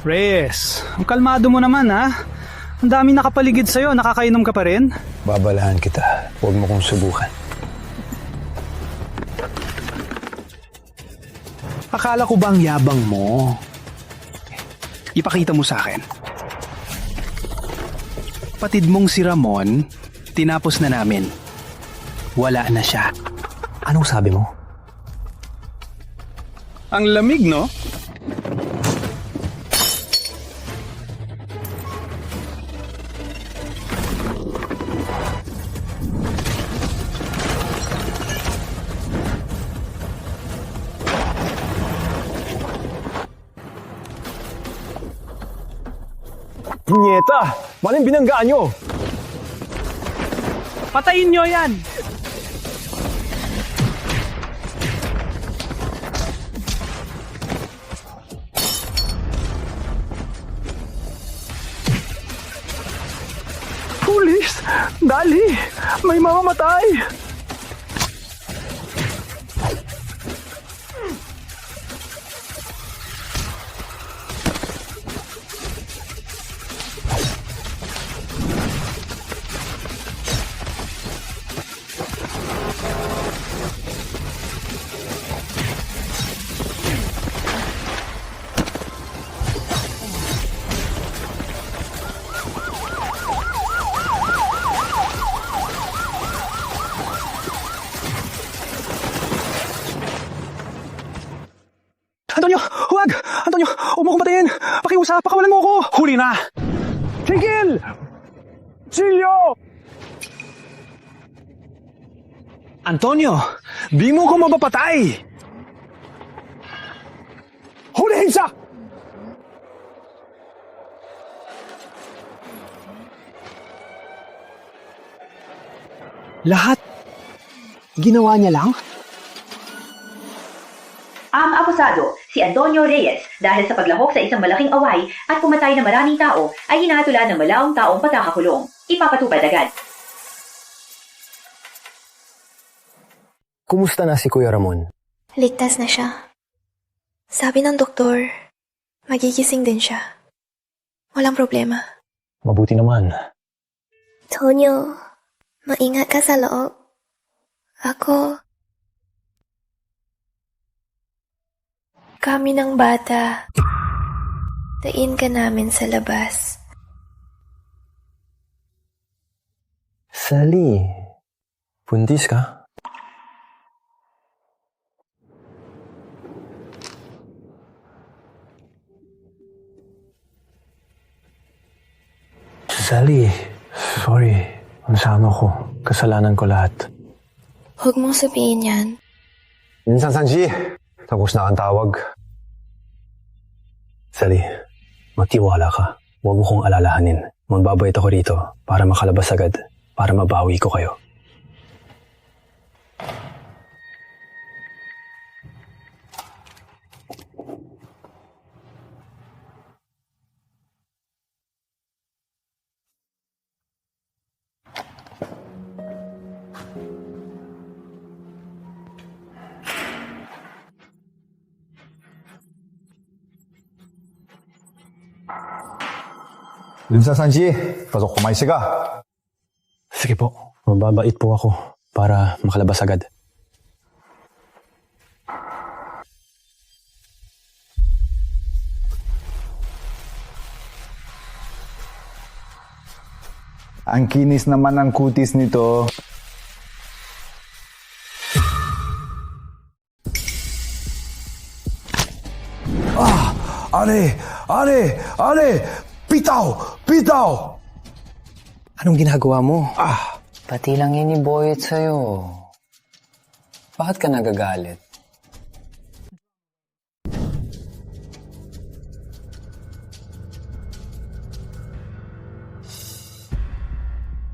Reyes, ang kalmado mo naman ha. Ang dami nakapaligid sa'yo, nakakainom ka pa rin? Babalahan kita. Huwag mo kong subukan. Akala ko bang yabang mo? Ipakita mo sa akin. Patid mong si Ramon, tinapos na namin. Wala na siya. Anong sabi mo? Ang lamig, no? Punyeta! Maling binanggaan nyo! Patayin nyo yan! Pulis! Dali! May mamamatay! Antonio! Huwag! Antonio! Huwag mo akong patayin! Pakiusap! Pakawalan mo ako! Huli na! Tigil! Silyo! Antonio! Di mo ko mapapatay! Hulihin siya! Lahat ginawa niya lang? Ang akusado, si Antonio Reyes, dahil sa paglahok sa isang malaking away at pumatay na maraming tao, ay hinahatulan ng malaong taong patakakulong. Ipapatupad agad. Kumusta na si Kuya Ramon? Ligtas na siya. Sabi ng doktor, magigising din siya. Walang problema. Mabuti naman. Tonyo, maingat ka sa loob. Kami ng bata. Tain ka namin sa labas. Sally, buntis ka? Sally, sorry. Ansama ko. Kasalanan ko lahat. Huwag mong sabihin yan. Minsan, Sanji. Tapos na ang tawag. Sally, magtiwala ka. Huwag mo kong alalahanin. Magbabayad ako rito para makalabas agad. Para mabawi ko kayo. Limsa Sanji, pasok kumaisi ka. Sige po, mababait po ako para makalabas agad. Ang kinis naman ng kutis nito. Are! Pitaw! Anong ginagawa mo? Pati lang yan ni Boyet sa'yo. Bakit ka nagagalit?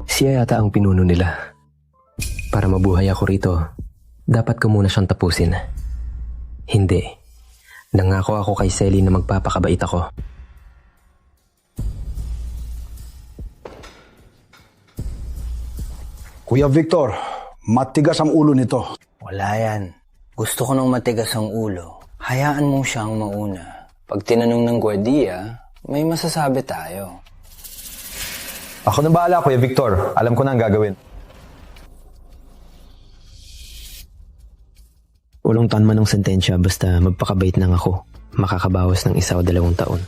Siya yata ang pinuno nila. Para mabuhay ako rito, dapat ko muna siyang tapusin. Hindi. Nangako ako kay Selly na magpapakabait ako. Kuya Victor, matigas ang ulo nito. Wala yan. Gusto ko nang matigas ang ulo. Hayaan mo siyang mauna. Pag tinanong ng gwardiya, may masasabi tayo. Ako na bahala, Kuya Victor. Alam ko na ang gagawin. Ulong taon man ang sentensya basta magpakabait lang ako. Makakabawas ng 1 o 2 taon.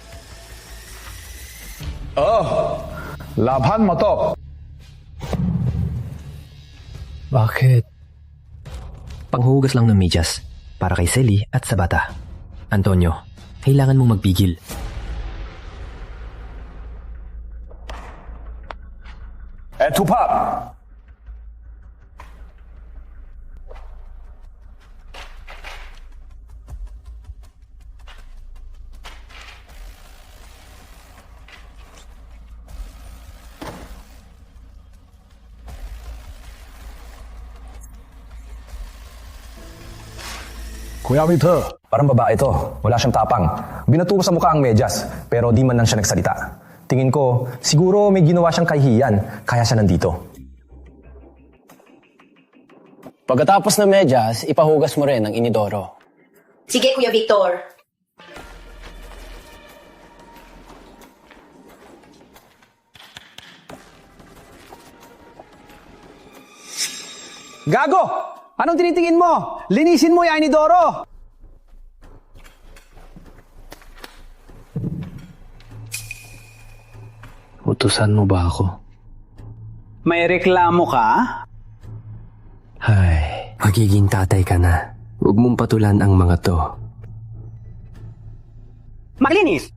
Labhan mo to. Bakit? Panghugas lang ng medyas para kay Selly at sa bata. Antonio, kailangan mong magpigil. Eto pa. Kuya Victor, Parang babae to. Wala siyang tapang. Binaturo sa mukha ang medyas, pero di man lang siya nagsalita. Tingin ko, siguro may ginawa siyang kahihiyan, kaya siya nandito. Pagkatapos ng medyas, ipahugas mo rin ang inidoro. Sige, Kuya Victor. Gago! Anong tinitingin mo? Linisin mo yung inidoro! Utusan mo ba ako? May reklamo ka? Ay, magiging tatay ka na. Huwag mong patulan ang mga to. Maglinis!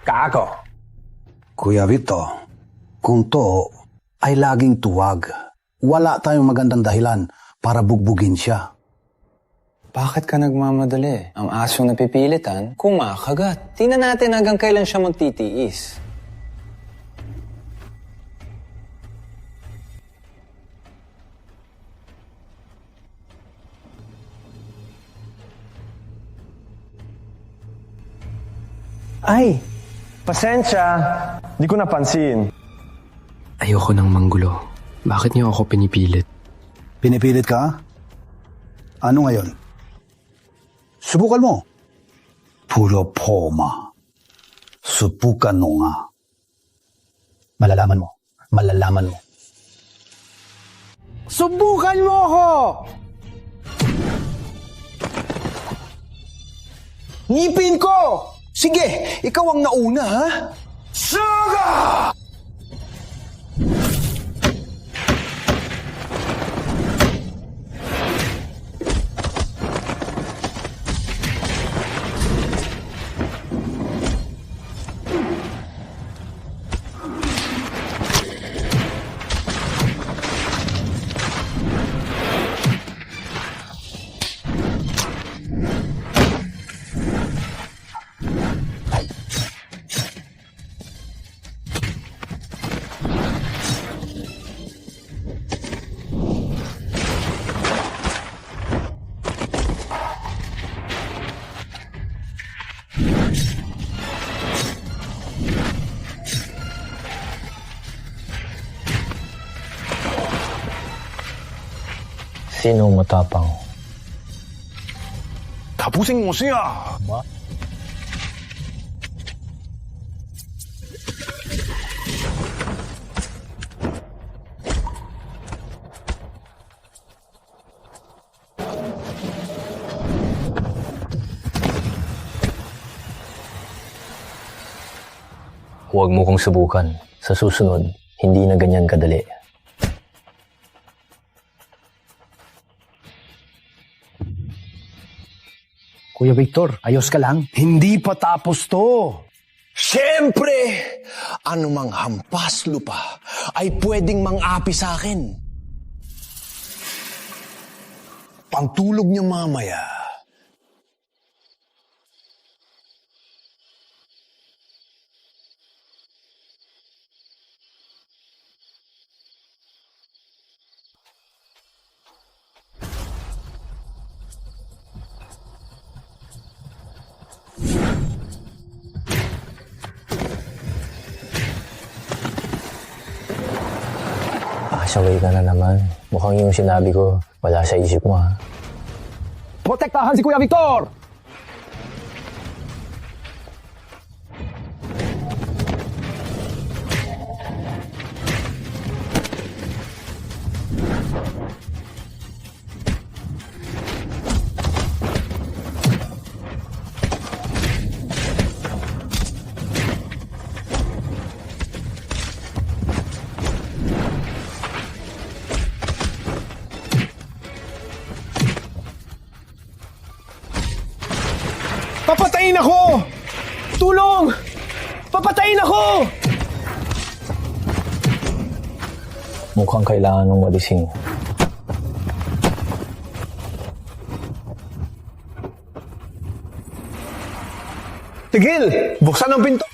Kako. Kuya Vito, kung to ay laging tuwag, wala tayong magandang dahilan para bugbugin siya. Bakit ka nagmamadali? Ang asong napipilitan, kumakagat. Tingnan natin hanggang kailan siya magtitiis. Ay, pasensya. Di ko napansin. Ayoko ng manggulo. Bakit niyo ako pinipilit? Pinipilit ka? Ano ngayon? Subukan mo. Puro poma. Subukan mo nga. Malalaman mo. Malalaman mo. Subukan mo ako! Ngipin ko! Sige, ikaw ang nauna, ha? Suga! Sino matapang? Tapusin mo siya! Huwag mo kong subukan. Sa susunod, hindi na ganyan kadali. Kuya Victor, ayos ka lang? Hindi pa tapos to. Siyempre, anumang hampas lupa ay pwedeng mang-api sa akin. Pangtulog niya mamaya, Saway ka na naman. Mukhang yung sinabi ko, wala sa isip mo ha. Protektahan si Kuya Victor! Papatayin ako! Tulong! Papatayin ako! Mukhang kailangan ng walising. Tigil! Buksan ang pinto!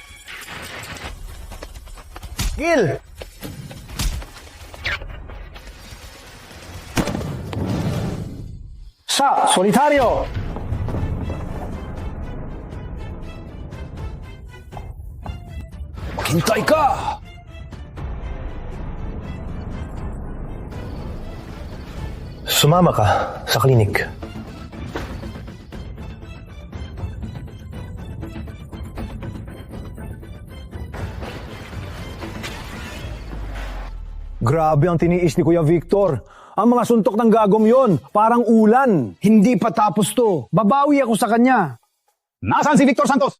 Tigil! Solitario! Hintay ka! Sumama ka sa klinik. Grabe ang tiniis ni Kuya Victor. Ang mga suntok ng gagom yon, parang ulan. Hindi pa tapos to. Babawi ako sa kanya. Nasaan si Victor Santos?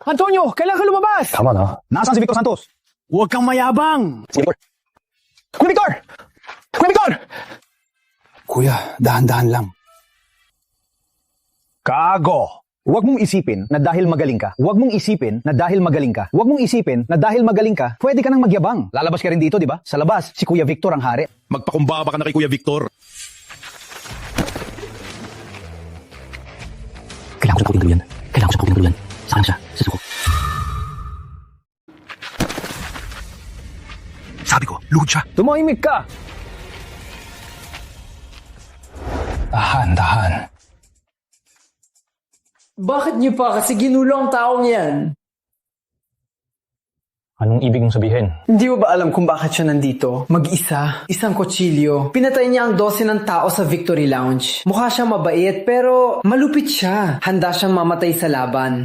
Antonio, kailangan ka lumabas! Tama na. Nasaan si Victor Santos? Huwag kang mayabang. Kuya Victor! Kuya Victor! Kuya, dahan-dahan lang. Kago! Huwag mong isipin na dahil magaling ka. Huwag mong isipin na dahil magaling ka. Huwag mong isipin na dahil magaling ka, pwede ka nang magyabang. Lalabas ka rin dito, di ba? Sa labas, si Kuya Victor ang hari. Magpakumbaba ka na kay Kuya Victor. Kailangan ko sa puting yan. Kailangan ko sa puting yan. Saan siya? Sa suko. Sabi ko, luhod siya. Tumahimik ka! Dahan. Bakit niyo pa? Kasi ginulo ang taong yan. Anong ibig mong sabihin? Hindi mo ba alam kung bakit siya nandito? Mag-isa, isang kutsilyo. Pinatay niya ang 12 ng tao sa Victory Lounge. Mukha siyang mabait pero malupit siya. Handa siyang mamatay sa laban.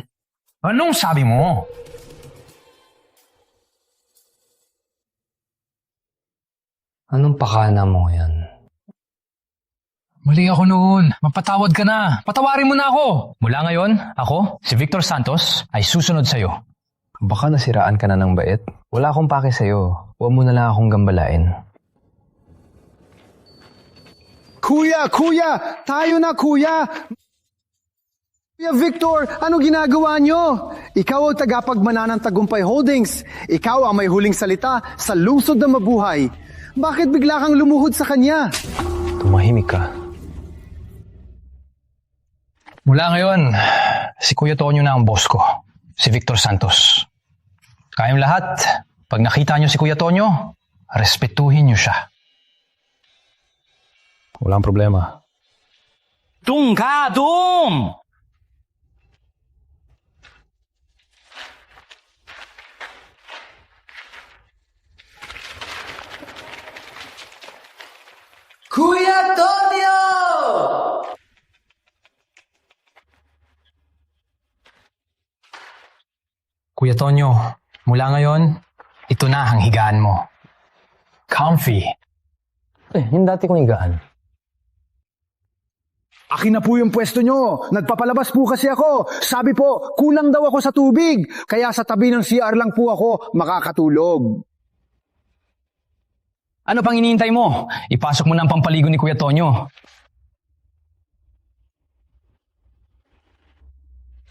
Anong sabi mo? Anong pakana mo yan? Mali ako noon. Mapatawad ka na. Patawarin mo na ako. Mula ngayon, ako, si Victor Santos, ay susunod sa'yo. Baka nasiraan ka na ng bait? Wala akong pake sa'yo. Huwag mo na lang akong gambalain. Kuya! Tayo na, kuya! Kuya Victor, ano ginagawa nyo? Ikaw ang tagapagmana ng Tagumpay Holdings. Ikaw ang may huling salita sa lungsod na mabuhay. Bakit bigla kang lumuhod sa kanya? Tumahimik ka. Mula ngayon, si Kuya Tonyo na ang boss ko. Si Victor Santos. Kayong lahat, pag nakita nyo si Kuya Tonyo, respetuhin nyo siya. Walang problema. Dung ka, dung! Kuya Tonyo! Kuya Tonyo, mula ngayon, ito na ang higaan mo. Comfy. Yung dati kong higaan. Akin na po yung pwesto nyo. Nagpapalabas po kasi ako. Sabi po, kulang daw ako sa tubig. Kaya sa tabi ng CR lang po ako makakatulog. Ano pang iniintay mo? Ipasok mo na ang pampaligo ni Kuya Tonyo.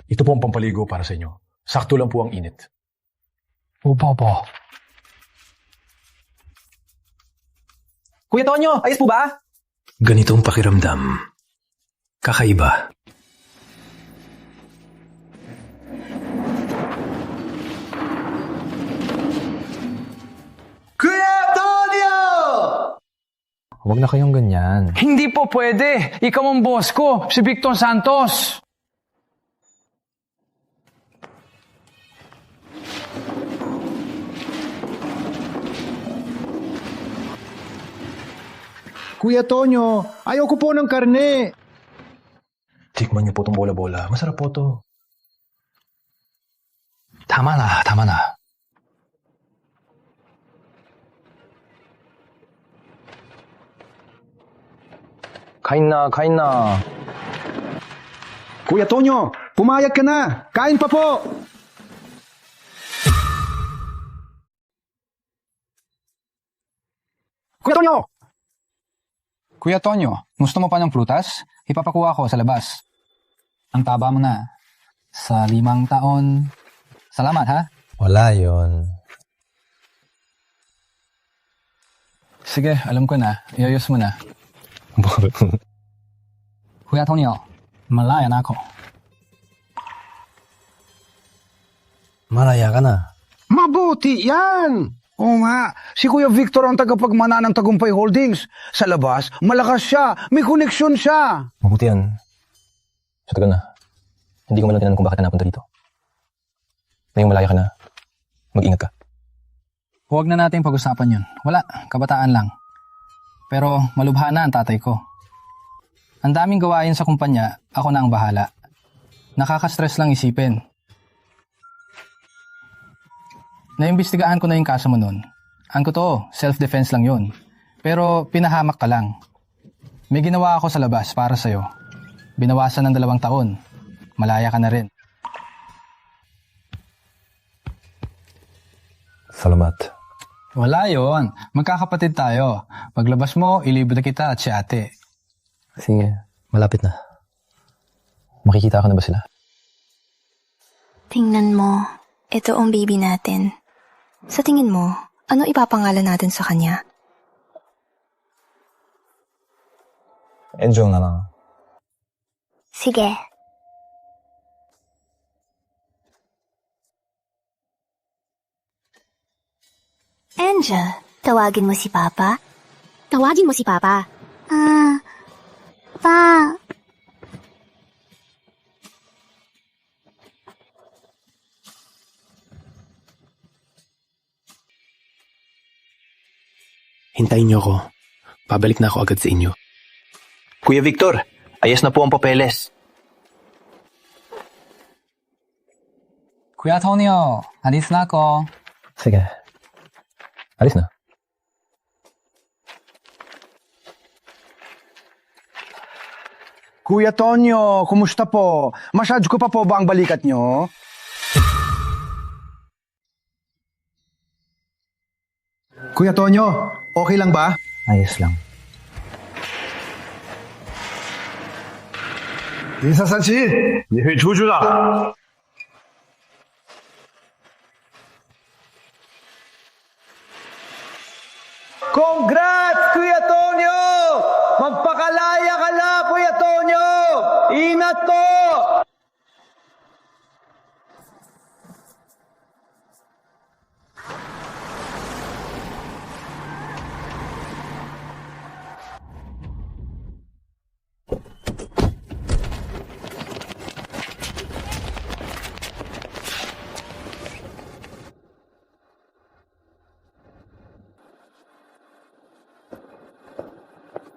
Ito po ang pampaligo para sa inyo. Sakto lang po ang init. Opo. Kuya Tonyo, ayos po ba? Ganitong pakiramdam. Kakaiba. Kuya Tonyo! Huwag na kayong ganyan. Hindi po pwede. Ikaw ang boss ko, si Victor Santos. Kuya Tonyo, ayoko po ng karne. Tikman niyo po itong bola-bola. Masarap po to. Tama na. Kain na. Kuya Tonyo, pumayag ka na. Kain pa po. Kuya Tonyo! Kuya Tonyo, gusto mo pa ng prutas? Ipapakuha ko sa labas. Ang taba mo na. Sa 5 taon. Salamat, ha? Wala yon. Sige, alam ko na. Iayos mo na. Kuya Tonyo, malaya na ako. Malaya ka na. Mabuti yan! Oo nga, si Kuya Victor ang tagapagmana ng Tagumpay Holdings. Sa labas, malakas siya, may koneksyon siya. Mabuti yan. Sa tagal na. Hindi ko man lang tinanong kung bakit ka napunta dito. Ngayong malaya ka na, mag-ingat ka. Huwag na natin pag-usapan yun. Wala, kabataan lang. Pero malubha na ang tatay ko. Ang daming gawain sa kumpanya, ako na ang bahala. Nakaka-stress lang isipin. Naimbestigahan ko na yung kaso mo nun. Ang totoo, self-defense lang yun. Pero pinahamak ka lang. May ginawa ako sa labas para sa'yo. Binawasan ng 2 taon. Malaya ka na rin. Salamat. Wala yon. Magkakapatid tayo. Paglabas mo, ilibre kita at si ate. Sige, malapit na. Makikita ka na ba sila? Tingnan mo, ito ang baby natin. Sa tingin mo, ano ipapangalan natin sa kanya? Angel na lang. Sige. Angel, tawagin mo si Papa? Tawagin mo si Papa. Pa. Hintayin niyo ako. Pabalik na ako agad sa inyo. Kuya Victor, ayos na po ang papeles. Kuya Tonyo, alis na ako. Sige. Alis na. Kuya Tonyo, kumusta po? Massage ko pa po ba ang balikat nyo? Kuya Tonyo, okay lang ba? Ayos lang. 0337，你可以出去了。 Congrats, Kuya Tonyo! Magpakalaya ka na, Kuya Tonyo! Ingat po!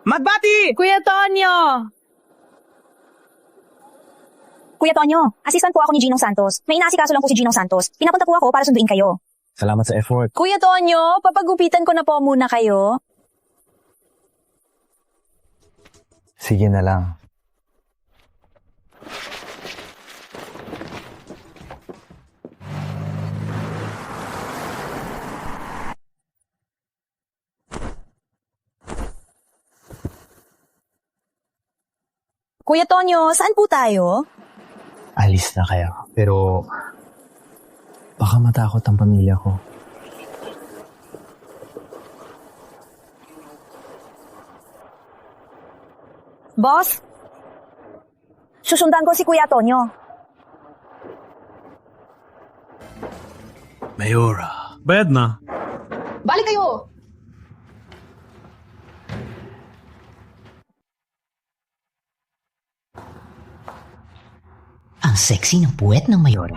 Magbati! Kuya Tonyo! Kuya Tonyo, assistant po ako ni Ginong Santos. May inaasikaso lang po si Ginong Santos. Pinapunta po ako para sunduin kayo. Salamat sa effort. Kuya Tonyo, papagupitan ko na po muna kayo. Sige na lang. Kuya Tonyo, saan po tayo? Alis na kayo. Pero baka matakot ang pamilya ko. Boss? Susundan ko si Kuya Tonyo. Mayora. Bayad na. Balik kayo! Ang sexy ng puwet ng Mayora.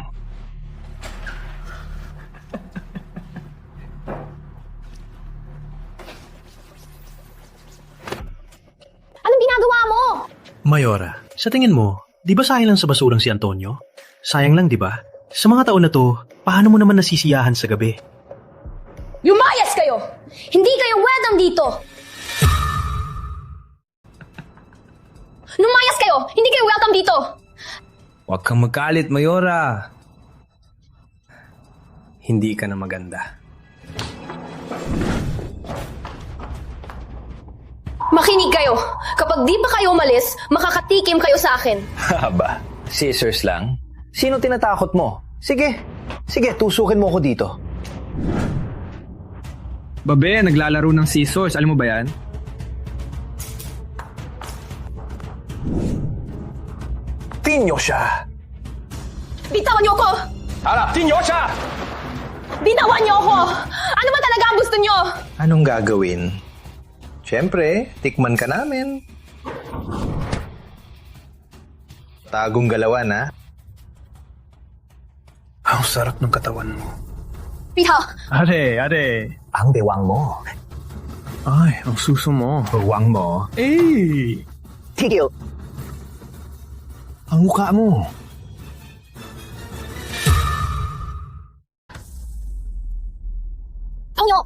Anong ginagawa mo? Mayora, sa tingin mo, di ba sayang lang sa basurang si Antonio? Sayang lang, di ba? Sa mga taon na to, paano mo naman nasisiyahan sa gabi? Lumayas kayo! Hindi kayo welcome dito! Lumayas kayo! Hindi kayo welcome dito! Huwag kang magalit, Mayora. Hindi ka na maganda. Makinig kayo! Kapag di pa kayo umalis, makakatikim kayo sa akin. Haba, Scissors lang? Sino tinatakot mo? Sige, tusukin mo ko dito. Babe, naglalaro ng scissors. Alam mo ba yan? Tinyo siya! Bitawan niyo ako! Harap! Tinyo siya! Bitawan niyo ako! Ano ba talaga ang gusto niyo? Anong gagawin? Siyempre, tikman ka namin. Tagong galawan, ha? Ang sarap ng katawan mo. Piha! Are. Ang bewang mo. Ay, ang suso mo. Bewang mo. Eh! Tigil! Ang mukha mo. Tonyo!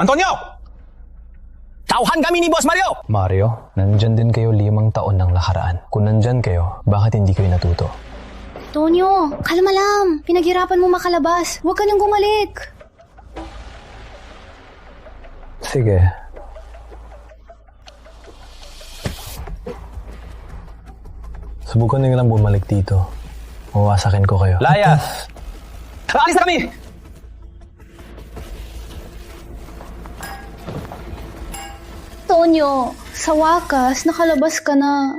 Antonio! Tauhan kami ni Boss Mario! Mario, nandyan din kayo 5 taon ng nakaraan. Kung nandyan kayo, bakit hindi kayo natuto? Tonyo, kalma lang. Pinaghirapan mo makalabas. Huwag ka nang gumalik. Sige. Subukan nyo lang bumalik dito. Mawasakin ko kayo. Layas! Alis na kami! Tonyo, sa wakas, nakalabas ka na.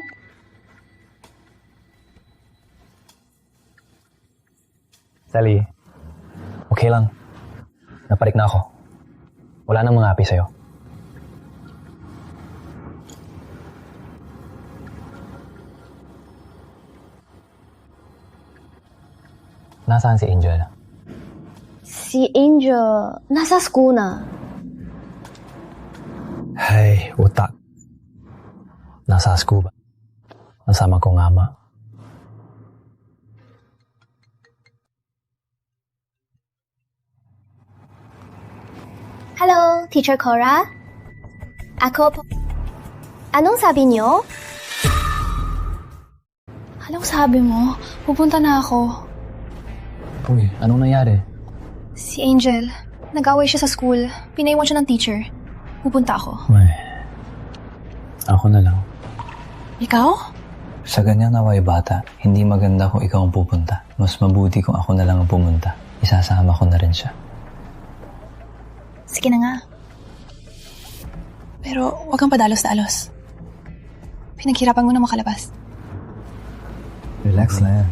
Sally, okay lang. Naparik na ako. Wala nang mga api sa'yo. Nasaan si Angel? Si Angel, nasa skuna. Hey, utak. Nasa scuba. Nasama kong ama. Hello, Teacher Cora? Ako po. Anong sabi niyo? Anong sabi mo? Pupunta na ako. Uy, anong nangyari? Si Angel, nag-away siya sa school. Pinaiwan siya ng teacher. Pupunta ako. Ay, ako na lang. Ikaw? Sa ganyan away bata, hindi maganda kung ikaw ang pupunta. Mas mabuti kung ako na lang ang pumunta. Isasama ko na rin siya. Sige na nga. Pero huwag kang padalos-dalos. Pinaghirapan mo na makalabas. Relax na yan.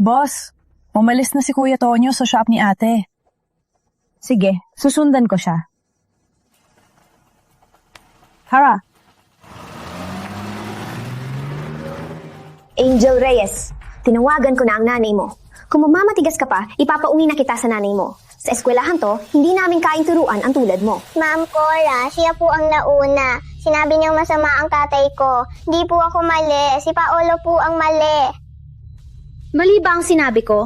Boss, umalis na si Kuya Tonyo sa shop ni ate. Sige, susundan ko siya. Tara. Angel Reyes, tinawagan ko na ang nanay mo. Kung mamamatigas ka pa, ipapauwi na kita sa nanay mo. Sa eskwelahan to, hindi namin kain turuan ang tulad mo. Ma'am Cora, siya po ang nauna. Sinabi niyang masama ang tatay ko. Di po ako mali. Si Paolo po ang mali. Mali ba ang sinabi ko?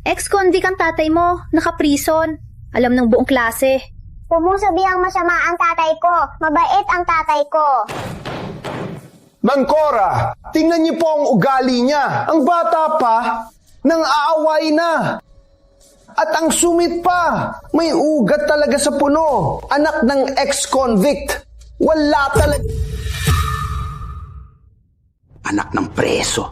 Ex-convict ang tatay mo, naka-prison. Alam ng buong klase. Huwag mong sabihang masama ang tatay ko. Mabait ang tatay ko. Mang Cora, tingnan niyo po ang ugali niya. Ang bata pa, nang aaway na. At ang sumit pa, may ugat talaga sa puno. Anak ng ex-convict. Wala talaga. Anak ng preso.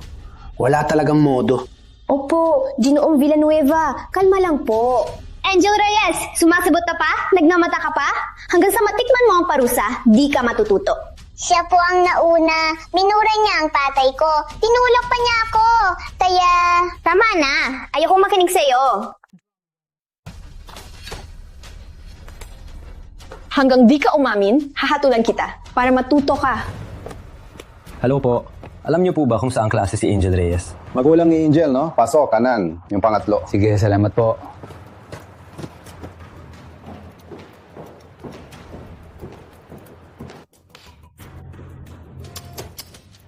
Wala talagang modo. Opo, Ginoong Villanueva, kalma lang po. Angel Reyes, sumasabot ka pa? Nagmamata ka pa? Hanggang sa matikman mo ang parusa, di ka matututo. Siya po ang nauna. Minura niya ang tatay ko. Tinulak pa niya ako. Kaya... Tama na, ayokong makinig sa'yo. Hanggang di ka umamin, hahatulan kita para matuto ka. Hello po. Alam niyo po ba kung saan klase si Angel Reyes? Magulang ni Angel, no? Pasok, kanan. Yung pangatlo. Sige, salamat po.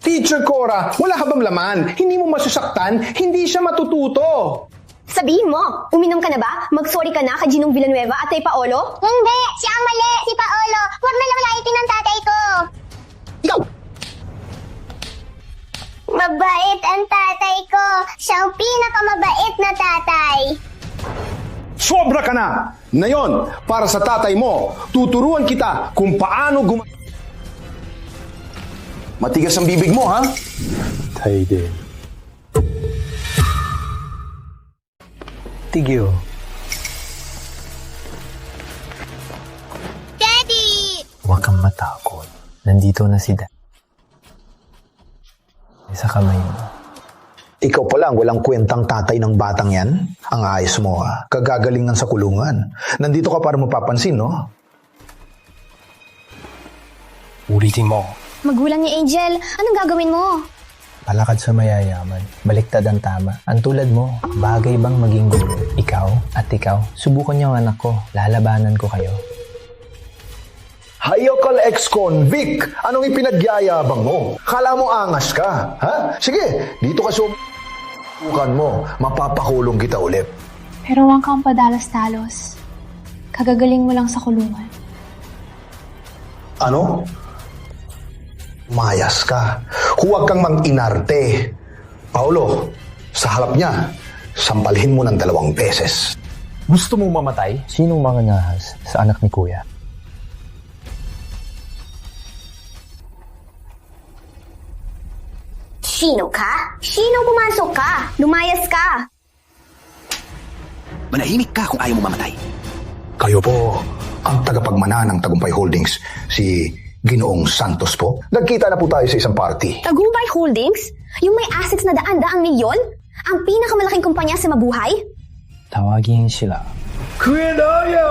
Teacher Cora, wala ka bang laman? Hindi mo masusaktan? Hindi siya matututo. Sabihin mo, uminom ka na ba? Mag-sorry ka na kay Ginong Villanueva at kay Paolo? Hindi! Siya ang mali! Si Paolo! Huwag na lang laitin ang tatay ko! Ikaw! Mabait ang tatay ko! Siya ang pinakamabait na tatay! Sobra ka na! Ngayon, para sa tatay mo, tuturuan kita kung paano Matigas ang bibig mo, ha? Tayo din. Tigyo. Daddy! Huwag kang matakot. Nandito na si Dad. Sa kamay mo. Ikaw pa lang, walang kwentang tatay ng batang yan. Ang ayos mo, ha? Kagagalingan sa kulungan. Nandito ka para mapapansin, no? Ulitin mo. Magulang ni Angel, anong gagawin mo? Palakad sa mayayaman. Baliktad ang tama. Ang tulad mo, bagay bang maging guro? Ikaw at ikaw, subukan niyo ang anak ko. Lalabanan ko kayo. Hayokal ex-convict! Anong ipinagyayabang mo? Kala mo angas ka, ha? Sige, dito ka subukan mo. Mapapakulong kita ulit. Pero huwag kang padalos-talos. Kagagaling mo lang sa kulungan. Ano? Mayas ka. Huwag kang mang-inarte. Paolo, sa halap niya, sampalhin mo ng 2 beses. Gusto mong mamatay? Sinong mga nahas sa anak ni Kuya? Sino ka? Sino pumasok ka? Lumayas ka! Manahimik ka kung ayaw mo mamatay. Kayo po, ang tagapagmana ng Tagumpay Holdings, si Ginoong Santos po. Nagkita na po tayo sa isang party. Tagumpay Holdings? Yung may assets na daan-daang milyon? Ang pinakamalaking kumpanya sa mabuhay? Tawagin sila. Kuya Doyo!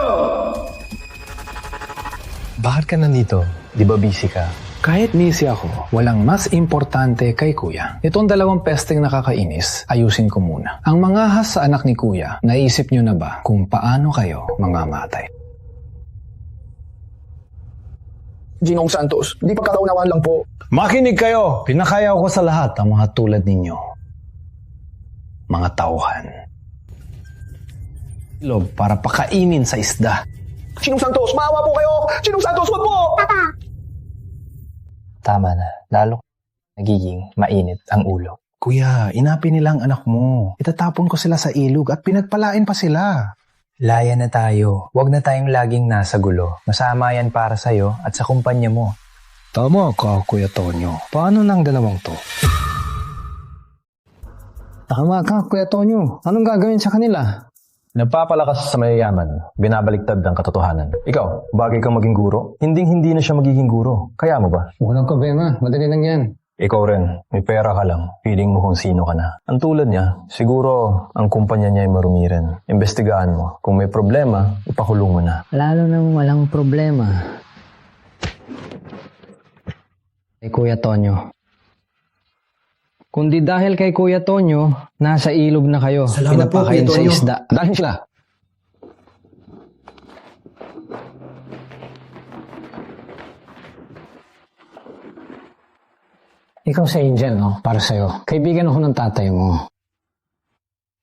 Bakit ka nandito? Di ba busy ka? Kahit busy ako, walang mas importante kay Kuya. Itong 2 pesteng nakakainis, ayusin ko muna. Ang mga has sa anak ni Kuya, naisip nyo na ba kung paano kayo mamamatay? Ginoong Santos, hindi pagkakaunawaan lang po. Makinig kayo! Pinakaya ko sa lahat ang mga tulad ninyo. Mga tauhan. Ilog para pakainin sa isda. Ginoong Santos, maawa po kayo! Ginoong Santos, wag po! Papa! Tama na. Lalo nagiging mainit ang ulo. Kuya, inapin nila ang anak mo. Itatapon ko sila sa ilog at pinagpalain pa sila. Laya na tayo. Huwag na tayong laging nasa gulo. Masama yan para sa'yo at sa kumpanya mo. Tama ka, Kuya Tonyo. Paano nang 2 to? Tama ka, Kuya Tonyo. Anong gagawin sa kanila? Nagpapalakas sa mayayaman, binabaliktad ang katotohanan. Ikaw, bagay kang maging guro? Hindi na siya magiging guro. Kaya mo ba? Walang problema, madali lang yan. Ikaw rin, may pera ka lang. Feeling mo kung sino ka na. Ang tulad niya, siguro ang kumpanya niya ay marumi rin. Imbestigahan mo. Kung may problema, ipakulong mo na. Lalo nang walang problema. Kay Kuya Tonyo. Kundi dahil kay Kuya Tonyo, nasa ilog na kayo. Salamat po, Pinapakain Kuya sa Tonyo. isda. Dahil sila. Ikaw si Angel, no? Para sa'yo. Kaibigan ako ng tatay mo.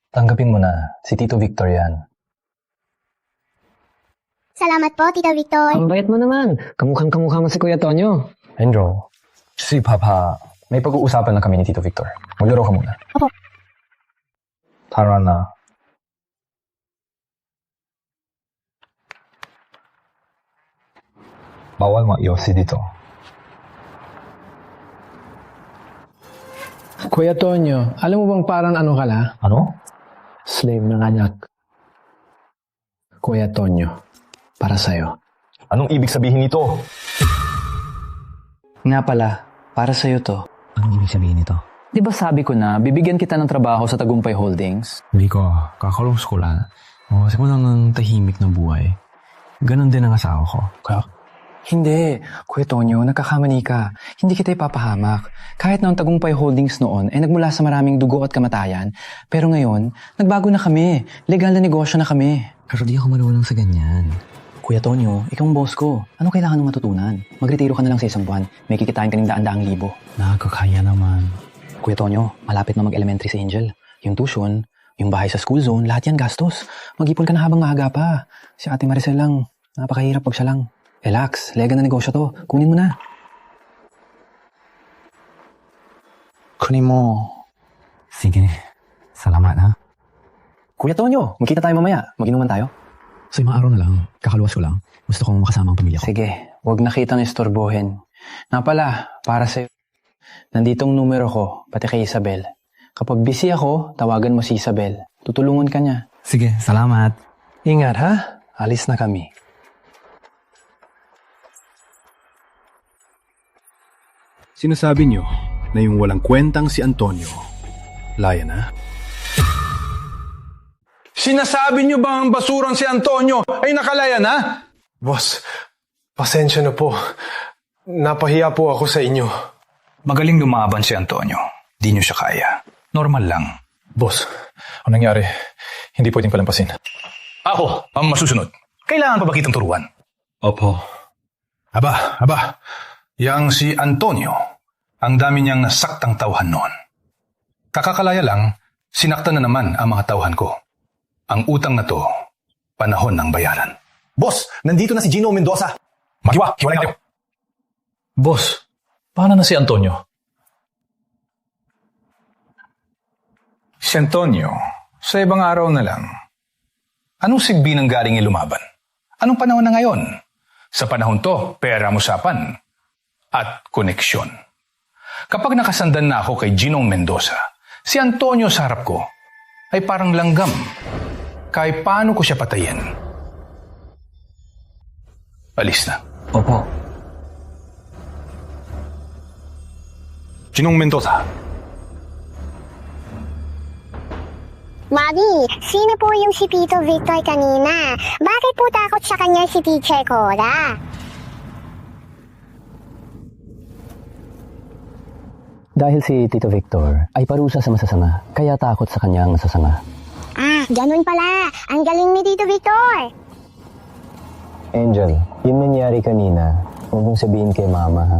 Tanggapin mo na, si Tito Victor yan. Salamat po, Tito Victor. Ang bait mo naman. Kamukhang-kamukha mo si Kuya Tonyo. Andrew, si Papa, may pag-uusapan na kami ni Tito Victor. Maglaro ka muna. Opo. Tara na. Bawal ma-iossi dito. Kuya Tonyo, alam mo bang parang ano ka la? Ano? Slave ng anak. Kuya Tonyo, para sa'yo. Anong ibig sabihin nito? Nga pala, para sa'yo to. Anong ibig sabihin nito? Di ba sabi ko na, bibigyan kita ng trabaho sa Tagumpay Holdings? Hindi ko, kakulong skola. Kasi ko lang ng tahimik na buhay. Ganon din ang asawa ko. Hindi. Kuya Tonyo, nagkakamali ka. Hindi kita ipapahamak. Kahit na ang Tagumpay Holdings noon ay nagmula sa maraming dugo at kamatayan, pero ngayon, nagbago na kami. Legal na negosyo na kami. Pero di ako marunong sa ganyan. Kuya Tonyo, ikaw ang boss ko. Ano kailangan mong matutunan? Magretiro ka na lang sa 1 buwan. May kikitain ka ng 100,000. Nakakakaya naman. Kuya Tonyo, malapit na mag-elementary si Angel. Yung tuition, Yung bahay sa school zone, lahat yan gastos. Mag-ipon ka na habang maaga pa. Si Ate Maricel lang, napakahirap pag siya lang. Relax, lega na negosyo to. Kunin mo na. Kunin mo. Sige, salamat ha. Kuya Tonyo, magkita tayo mamaya. Mag-inuman tayo. Sa ibang araw na lang, kakaluwas ko lang. Gusto kong makasama ang pamilya ko. Sige, huwag na kitang istorbohin. Na pala, para sa'yo. Nanditong numero ko, pati kay Isabel. Kapag busy ako, tawagan mo si Isabel. Tutulungan ka niya. Sige, salamat. Ingat ha, alis na kami. Sinasabi nyo na yung walang kwentang si Antonio, laya na? Sinasabi niyo ba ang basurang si Antonio ay nakalaya na? Boss, pasensya na po. Napahiya po ako sa inyo. Magaling lumaban si Antonio. Di nyo siya kaya. Normal lang. Boss, ang nangyari, hindi pwedeng palampasin. Ako ang masusunod. Kailangan pa ba kitang turuan? Opo. Aba. Yang si Antonio, ang dami niyang nasaktang tauhan noon. Kakakalaya lang, sinaktan na naman ang mga tauhan ko. Ang utang na to, panahon ng bayaran. Boss, nandito na si Gino Mendoza. Hiwalay kayo. Boss, paano na si Antonio? Si Antonio, sa ibang araw na lang. Anong sigbi ng galing lumaban? Anong panahon na ngayon? Sa panahon to, pera musapan at koneksyon. Kapag nakasandan na ako kay Ginong Mendoza, si Antonio sa harap ko ay parang langgam. Kahit paano ko siya patayin. Alis na. Opo. Ginong Mendoza. Mami, sino po yung si Tito Victor kanina? Bakit po takot sa kanya si Teacher Cora? Dahil si Tito Victor ay parusa sa masasama, kaya takot sa kanyang masasama. Ah, ganun pala. Ang galing ni Tito Victor. Angel, yung nangyari kanina, huwag mong sabihin kay Mama ha.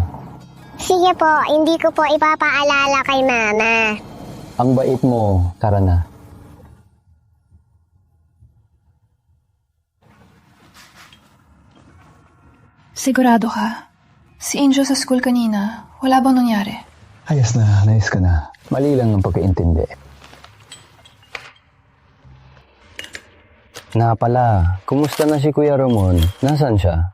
Sige po, hindi ko po ipapaalala kay Mama. Ang bait mo, tara na. Sigurado ka? Si Angel sa school kanina, wala bang nangyari? Ayos na, nice ka na. Mali lang ang pagkaintindi. Na pala, kumusta na si Kuya Ramon? Nasaan siya?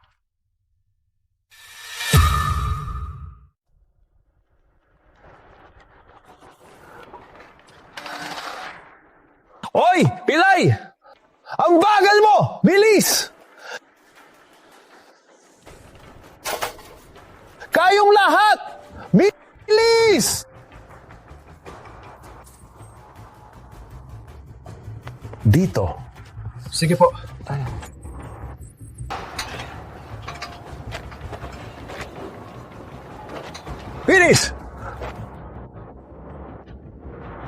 Hoy! Pilay! Ang bagal mo! Bilis! Kayong lahat! Bilis! Dito. Sige po. Bilis!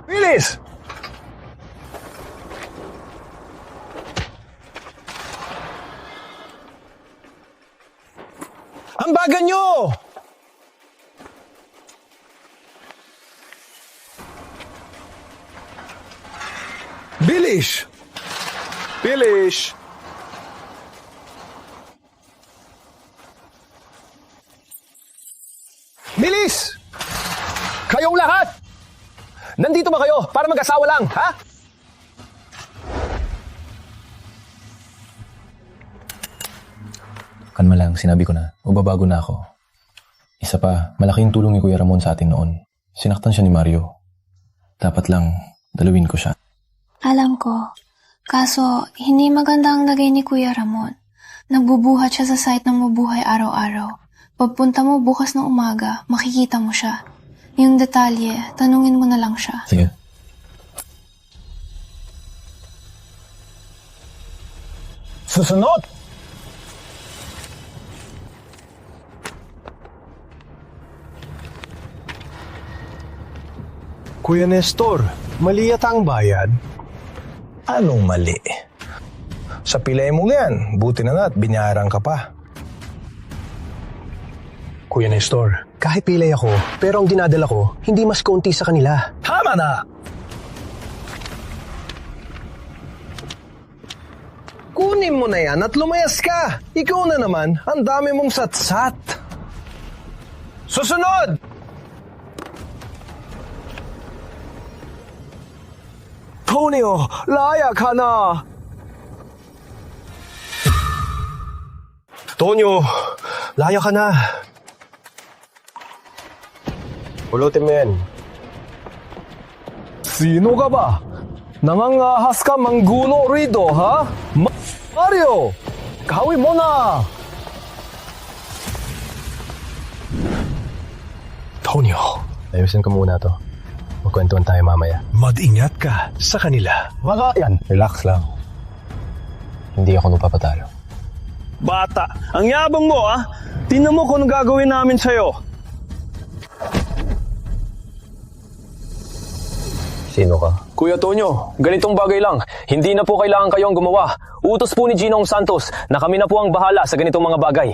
Bilis! Ang bagal nyo! Bilis! Bilis! Bilis! Kayong lahat! Nandito ba kayo para mag-asawa lang, ha? Kalma lang, sinabi ko na. Ubabago na ako. Isa pa, malaking tulong ni Kuya Ramon sa atin noon. Sinaktan siya ni Mario. Dapat lang, dalawin ko siya. Alam ko. Kaso, hindi maganda ang lagay ni Kuya Ramon. Nagbubuhat siya sa site ng mabuhay araw-araw. Pagpunta mo bukas ng umaga, makikita mo siya. Yung detalye, tanungin mo na lang siya. Sige. Susunod! Kuya Nestor, mali yata ang bayad. Anong mali? Sa pilay mo yan, buti na at binayaran ka pa. Kuya Nestor, kahit pilay ako, pero ang dinadala ko, hindi mas konti sa kanila. Tama na! Kunin mo na yan at lumayas ka. Ikaw na naman, ang dami mong satsat. Susunod! Tonyo, laya ka na! Tonyo, laya ka na. Pulutin mo yan. Sino ka ba? Nangangahas ka manggulo rito, ha? Mario! Kawin mo na! Tonyo, ayusin ko muna to. Magkwentuhan tayo mamaya. Mag-ingat ka sa kanila. Baka yan, relax lang. Hindi ako nagpapatalo. Bata, ang yabang mo, ah! Tingnan mo kung gagawin namin sa'yo. Sino ka? Kuya Tonyo, ganitong bagay lang. Hindi na po kailangan kayong gumawa. Utos po ni Ginong Santos na kami na po ang bahala sa ganitong mga bagay.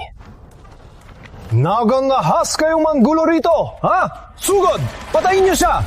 Nagangahas kayong manggulo rito, ha? Sugod! Patayin niyo siya!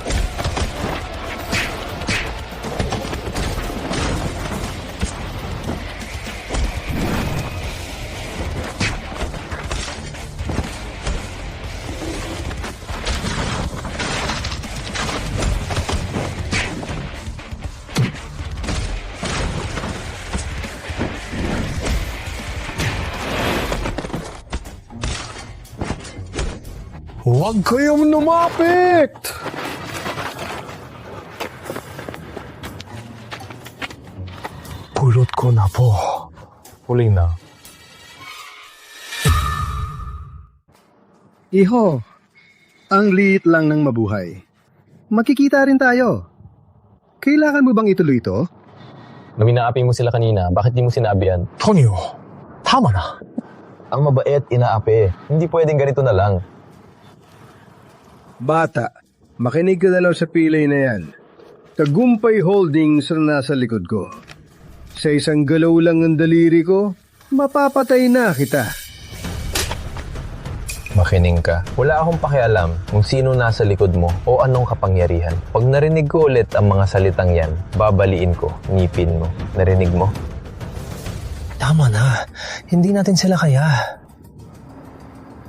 Huwag kayong lumapit! Pulot ko na po. Huli na. Iho, ang liit lang ng mabuhay. Makikita rin tayo. Kailangan mo bang ituloy ito? Nung inaapi mo sila kanina, bakit di mo sinabi yan? Tonyo, tama na. Ang mabait, inaapi. Hindi pwedeng ganito na lang. Bata, makinig ka na lang sa pilay na yan. Tagumpay Holdings ang nasa likod ko. Sa isang galaw lang ng daliri ko, mapapatay na kita. Makinig ka. Wala akong pakialam kung sino nasa likod mo o anong kapangyarihan. Pag narinig ko ulit ang mga salitang yan, babaliin ko, ngipin mo. Narinig mo? Tama na. Hindi natin sila kaya.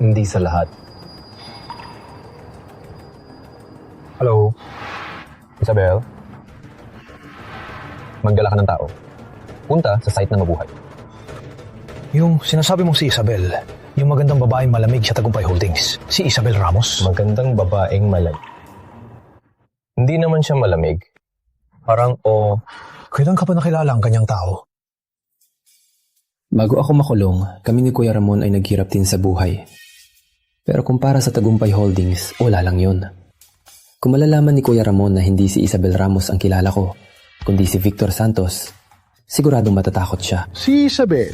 Hindi sa lahat. Hello? Isabel? Magdala ka ng tao. Punta sa site na mabuhay. Yung sinasabi mong si Isabel, yung magandang babaeng malamig sa Tagumpay Holdings, si Isabel Ramos. Magandang babaeng malamig. Hindi naman siya malamig. Parang Kailan ka pa nakilala ang kanyang tao? Bago ako makulong, kami ni Kuya Ramon ay naghirap din sa buhay. Pero kumpara sa Tagumpay Holdings, wala lang yun. Kung malalaman ni Kuya Ramon na hindi si Isabel Ramos ang kilala ko, kundi si Victor Santos, siguradong matatakot siya. Si Isabel,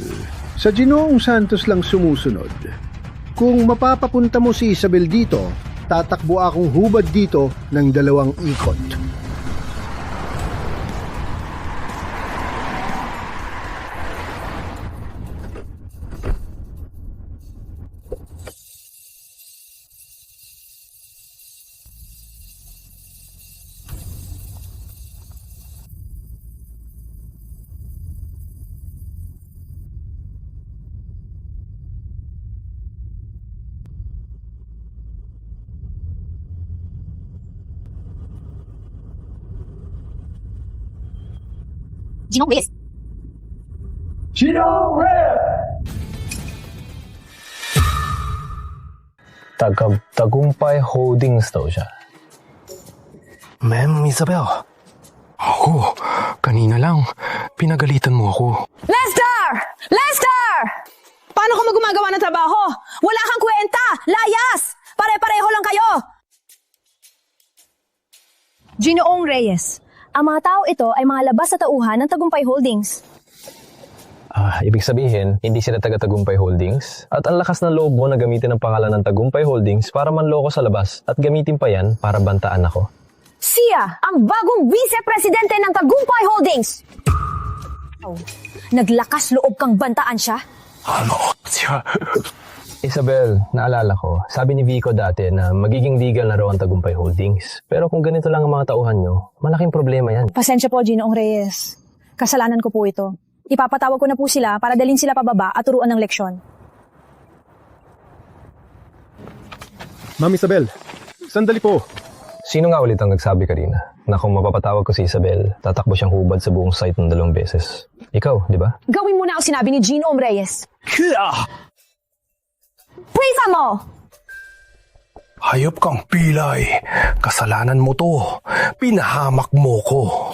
sa Ginoong Santos lang sumusunod. Kung mapapapunta mo si Isabel dito, tatakbo akong hubad dito ng 2 ikot. Ginong Reyes! Ginong Reyes! Tagumpay Holdings daw siya. Ma'am Isabel. Ako, kanina lang, pinagalitan mo ako. Lester! Lester! Paano ka gumagawa ng trabaho? Wala kang kwenta! Layas! Pare-pareho lang kayo! Ginoong Reyes, ang mga tao ito ay mga labas sa tauhan ng Tagumpay Holdings. Ibig sabihin, hindi sila taga-Tagumpay Holdings? At ang lakas ng loob mo na gamitin ang pangalan ng Tagumpay Holdings para manloko sa labas at gamitin pa yan para bantaan ako? Siya ang bagong vice-presidente ng Tagumpay Holdings! Naglakas loob kang bantaan siya? Ano siya? Isabel, naalala ko, sabi ni Vico dati na magiging legal na raw ang Tagumpay Holdings. Pero kung ganito lang ang mga tauhan nyo, malaking problema yan. Pasensya po, Ginoong Reyes. Kasalanan ko po ito. Ipapatawag ko na po sila para dalhin sila pababa at turuan ng leksyon. Ma'am Isabel, sandali po. Sino nga ulit ang nagsabi kanina na kung mapapatawag ko si Isabel, tatakbo siyang hubad sa buong site ng 2 beses? Ikaw, di ba? Gawin mo na ang sinabi ni Gino Reyes. Briefa mo! Hayop kang pilay. Kasalanan mo to. Pinahamak mo ko.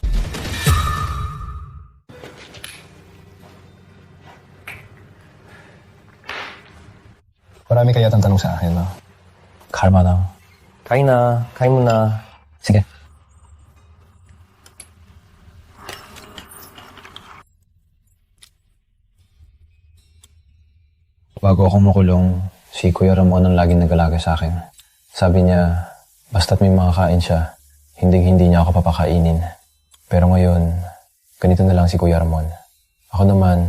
Marami kaya tanong sa akin, no? Karma na. Kain na. Kain mo na. Sige. Bago ako makulong, si Kuya Ramon ang laging nag-alaga sa akin. Sabi niya, basta't may makakain siya, hindi niya ako papakainin. Pero ngayon, ganito na lang si Kuya Ramon. Ako naman,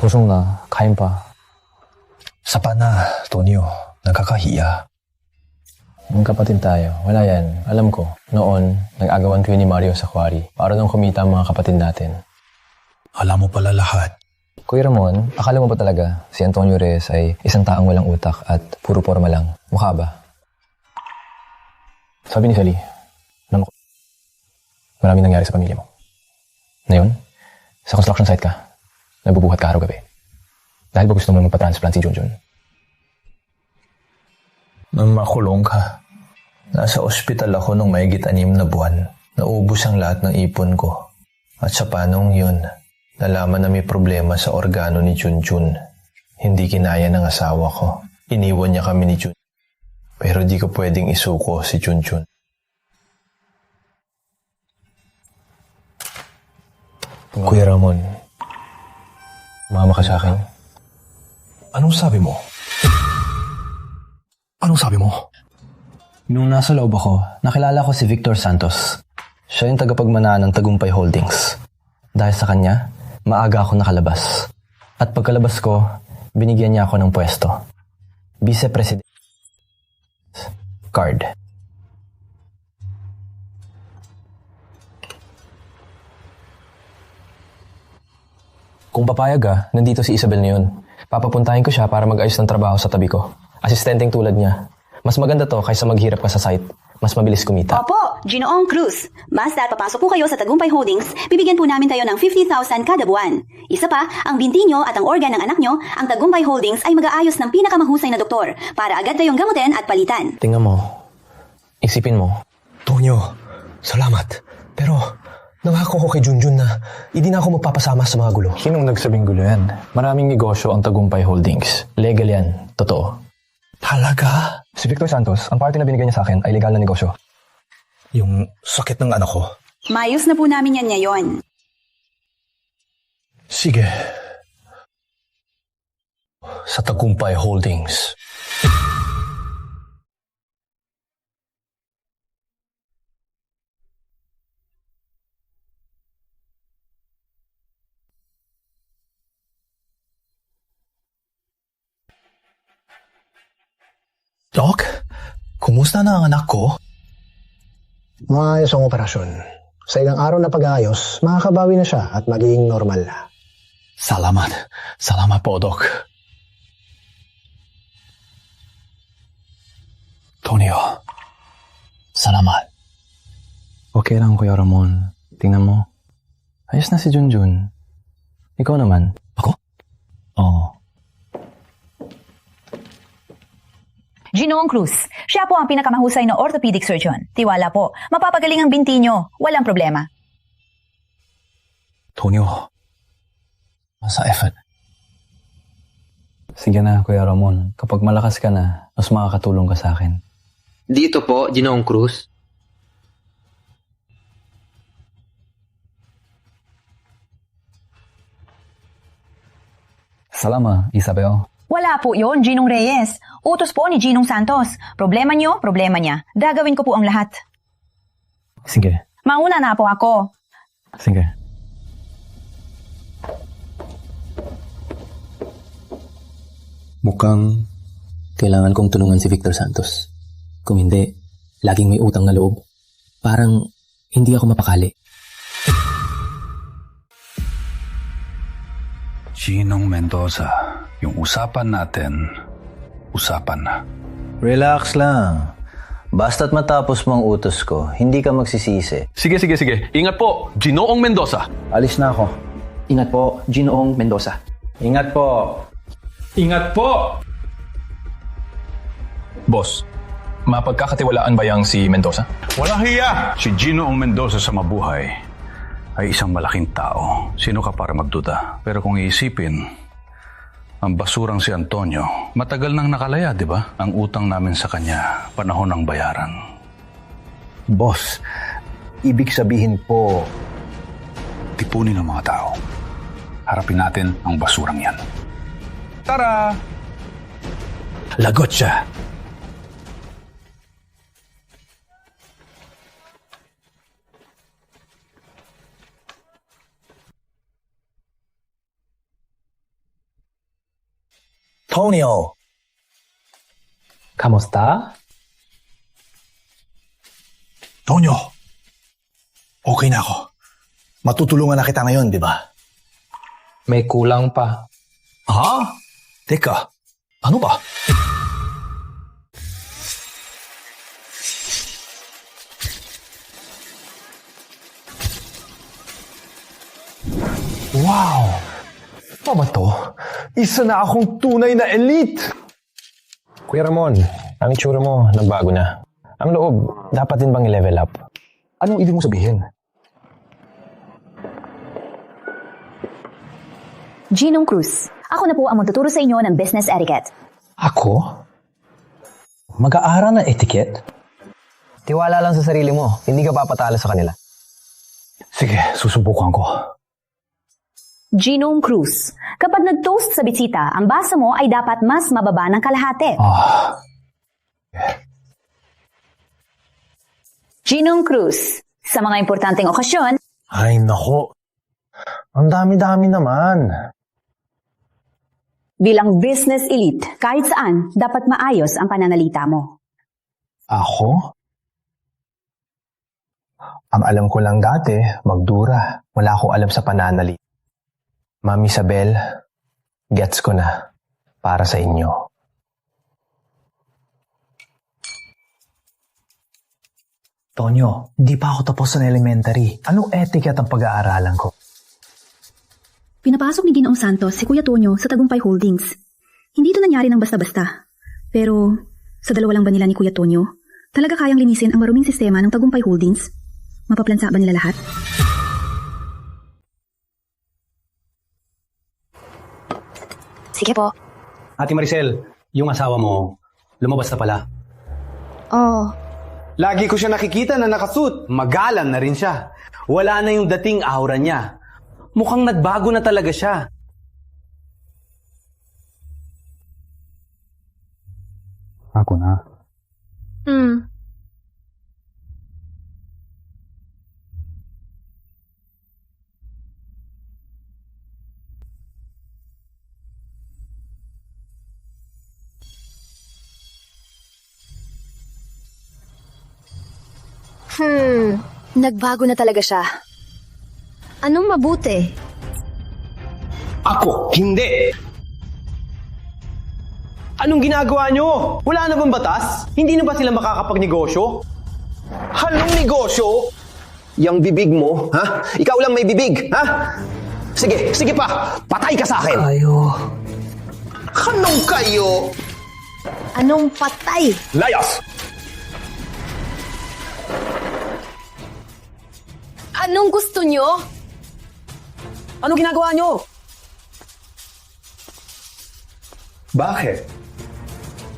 busog na, kain pa. Sapa na, Tonyo. Nagkakahiya. Mga kapatid tayo. Wala yan. Alam ko. Noon, nag-agawan kayo ni Mario sa quarry para nang kumita ang mga kapatid natin. Alam mo pala lahat. Kuya Ramon, akala mo ba talaga si Antonio Reyes ay isang taong walang utak at puro forma lang? Mukha ba? Sabi ni Sally, maraming nangyari sa pamilya mo. Ngayon, sa construction site ka, nagbubuhat ka araw-gabi. Dahil ba gusto mo magpa-transplant si Junjun? Nang makulong ka, nasa ospital ako nung mahigit 6 na buwan. Naubos ang lahat ng ipon ko. At sa panong yun, nalaman na may problema sa organo ni Junjun. Hindi kinaya ng asawa ko. Iniwan niya kami ni Junjun. Pero di ko pwedeng isuko si Junjun. Kuya Ramon, mama ka sa akin. Anong sabi mo? Anong sabi mo? Nung nasa loob ako, nakilala ko si Victor Santos. Siya yung tagapagmanaan ng Tagumpay Holdings. Dahil sa kanya, maaga ako nakalabas. At pagkalabas ko, binigyan niya ako ng pwesto. Vice President. Card. Kung papayag ka, nandito si Isabel ngayon. Papapuntahin ko siya para mag-ayos ng trabaho sa tabi ko. Asistenteng tulad niya. Mas maganda to kaysa maghirap ka sa site. Mas mabilis kumita. Opo, Ginoong Cruz. Basta papasok po kayo sa Tagumpay Holdings, bibigyan po namin tayo ng 50,000 kada buwan. Isa pa, ang binti nyo at ang organ ng anak nyo, ang Tagumpay Holdings ay mag-aayos ng pinakamahusay na doktor para agad kayong gamutin at palitan. Tingnan mo. Isipin mo. Tonyo, salamat. Pero, nangako ko kay Junjun na hindi na ako magpapasama sa mga gulo. Sinong nagsabing gulo yan? Maraming negosyo ang Tagumpay Holdings. Legal yan. Totoo. Talaga? Si Victor Santos, ang party na binigay niya sa akin ay legal na negosyo. Yung sakit ng anak ko. Mayos na po namin yan ngayon. Sige. Sa Tagumpay Holdings. Doc, kumusta na ang anak ko? Maayos ang operasyon. Sa ilang araw na pag-aayos, makakabawi na siya at magiging normal na. Salamat. Salamat po, Doc. Tonyo, salamat. Okay lang, Kuya Ramon. Tingnan mo. Ayos na si Junjun. Ikaw naman. Ako? Oo. Ginoong Cruz, siya po ang pinakamahusay na orthopedic surgeon. Tiwala po, mapapagaling ang binti nyo. Walang problema. Tonyo, masa effort. Sige na, Kuya Ramon. Kapag malakas ka na, mas makakatulong ka sa akin. Dito po, Ginoong Cruz. Salamat, Isabel. Wala po yon, Ginong Reyes. Utos po ni Ginong Santos. Problema nyo, problema niya. Gagawin ko po ang lahat. Sige. Mauna na po ako. Sige. Mukhang kailangan kong tulungan si Victor Santos. Kung hindi, laging may utang na loob. Parang Hindi ako mapakali. Ginong Mendoza, yung usapan natin, usapan na. Relax lang. Basta't matapos mong utos ko, hindi ka magsisisi. Sige. Ingat po, Ginoong Mendoza. Alis na ako. Ingat po, Ginoong Mendoza. Ingat po. Ingat po! Boss, mapagkakatiwalaan ba yang si Mendoza? Walang hiya! Si Ginoong Mendoza sa mabuhay ay isang malaking tao. Sino ka para magduda? Pero kung iisipin, ang basurang si Antonio, matagal nang nakalaya, di ba? Ang utang namin sa kanya, panahon ng bayaran. Boss, ibig sabihin po, tipunin ng mga tao. Harapin natin ang basurang yan. Tara! lagot siya. Tonyo! Kamusta? Tonyo, okay na ako. Matutulungan na kita ngayon, di ba? May kulang pa. Ha? Teka, ano ba? Wow! Ano ba to? Isa na akong tunay na elite! Kuya Ramon, ang itsura mo, nagbago na. Ang loob, dapat din bang i-level up? Anong ibig mong sabihin? Ginong Cruz, ako na po ang magtuturo sa inyo ng business etiquette. Ako? Mag-aaral ng etiquette? Tiwala lang sa sarili mo, hindi ka papatalo sa kanila. Sige, susubukan ko. Ginong Cruz, kapag nag-toast sa bisita, ang basa mo ay dapat mas mababa ng kalahati. Ginong Cruz, sa mga importanteng okasyon, Ay, nako. Ang dami-dami naman. bilang business elite, kahit saan, dapat maayos ang pananalita mo. Ako? Ang alam ko lang dati, magdura. Wala akong alam sa pananali. Ma'am Isabel, gets ko na. Para sa inyo. Tonyo, hindi pa ako tapos sa elementary. Anong etiquette ang pag-aaralan ko? Pinapasok ni Ginoong Santos si Kuya Tonyo sa Tagumpay Holdings. Hindi ito nangyari ng basta-basta. Pero sa dalawa lang ba nila ni Kuya Tonyo, talaga kayang linisin ang maruming sistema ng Tagumpay Holdings? Mapaplansa ba nila lahat? Sige po. Ate Maricel, yung asawa mo, lumabas na pala. Oh. Lagi ko siya nakikita na nakasuit. Magalang na rin siya. Wala na yung dating aura niya. Mukhang nagbago na talaga siya. Ako na. Nagbago na talaga siya. Anong mabuti? Ako, hindi! Anong ginagawa nyo? Wala na bang batas? Hindi na ba sila makakapagnegosyo? Anong negosyo? Yang bibig mo, ha? Ikaw lang may bibig, ha? Sige pa! Patay ka sa akin! Ayo. Anong kayo? Anong patay? Layas! Anong gusto nyo? Anong ginagawa nyo? Bakit?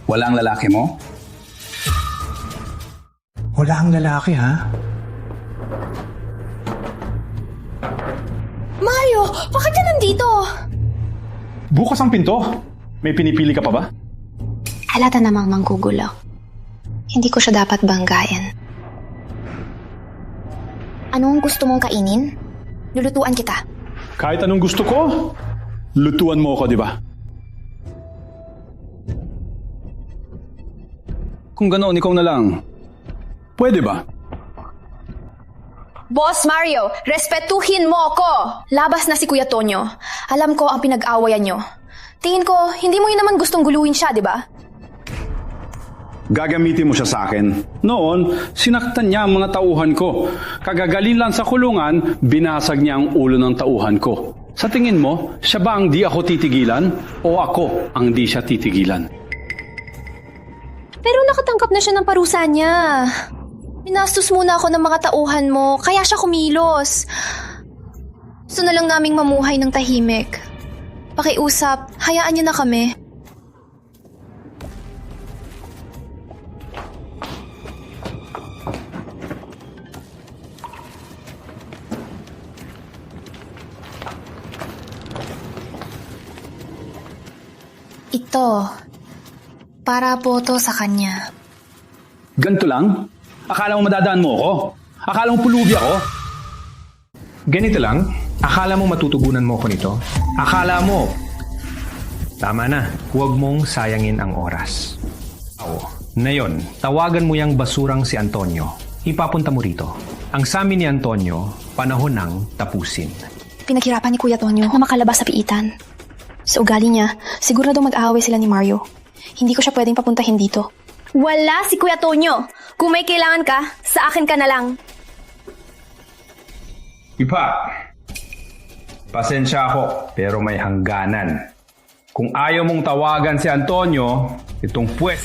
Walang lalaki mo? Wala ang lalaki, ha? Mario, bakit ka nandito? Bukas ang pinto. May pinipili ka pa ba? Halata namang manggugulo. Hindi ko siya dapat banggain. Anong gusto mong kainin? Lulutuan kita. Kahit anong gusto ko, lutuan mo ako, di ba? Kung ganoon, ikaw na lang. Pwede ba? Boss Mario, respetuhin mo ako! Labas na si Kuya Tonyo. Alam ko ang pinag-awayan nyo. Tingin ko, hindi mo yun naman gustong guluhin siya, di ba? Gagamitin mo siya sa akin. Noon, sinaktan niya ang mga tauhan ko. Kagagaling lang sa kulungan, binasag niya ang ulo ng tauhan ko. Sa tingin mo, siya ba ang di ako titigilan? O ako ang di siya titigilan? Pero nakatangkap na siya ng parusa niya. Minastos muna ako ng mga tauhan mo, kaya siya kumilos. Gusto na lang naming mamuhay ng tahimik. Pakiusap, hayaan niyo na kami. Ito, para po to sa kanya. Ganito lang? Akala mo madadaan mo ako? Akala mo pulubi ako? Ganito lang? Akala mo matutugunan mo ko nito? Akala mo? Tama na, huwag mong sayangin ang oras. Ngayon, tawagan mo yung basurang si Antonio. Ipapunta mo rito. Ang samin ni Antonio, panahon ng tapusin. Pinaghirapan ni Kuya Tonyo na makalabas sa piitan. Sa ugali niya, sigurado mag-aaway sila ni Mario. Hindi ko siya pwedeng papuntahin dito. Wala si Kuya Tonyo. Kung may kailangan ka, sa akin ka na lang. Ipa, pasensya ako, pero may hangganan. Kung ayaw mong tawagan si Antonio, itong puwet,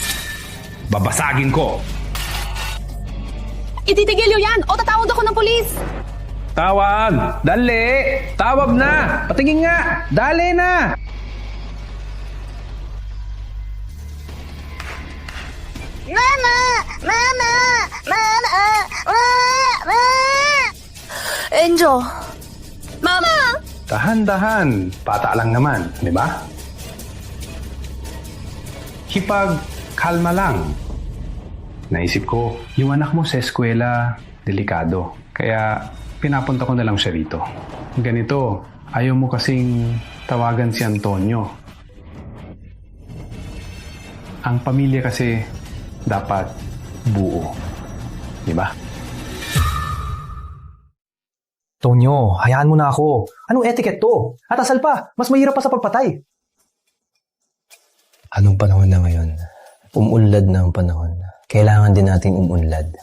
babasagin ko. Ititigil yun yan o tatawag ako ng pulis! Tawag! Dali! Tawag na! Patingin nga! Dali na! Mama! Mama! Mama! Mama! Enjo! Mama! Dahan-dahan. Bata lang naman, di ba? Kalma lang. Naisip ko, yung anak mo sa eskwela, delikado. Kaya pinapunta ko na lang siya rito. Ganito, ayaw mo kasing tawagan si Antonio. Ang pamilya kasi dapat buo. Di ba? Tonyo, hayaan mo na ako. Anong etiquette to? At asal pa, mas mahirap pa sa pagpatay. Anong panahon na ngayon? Umunlad na ang panahon. Kailangan din nating umunlad.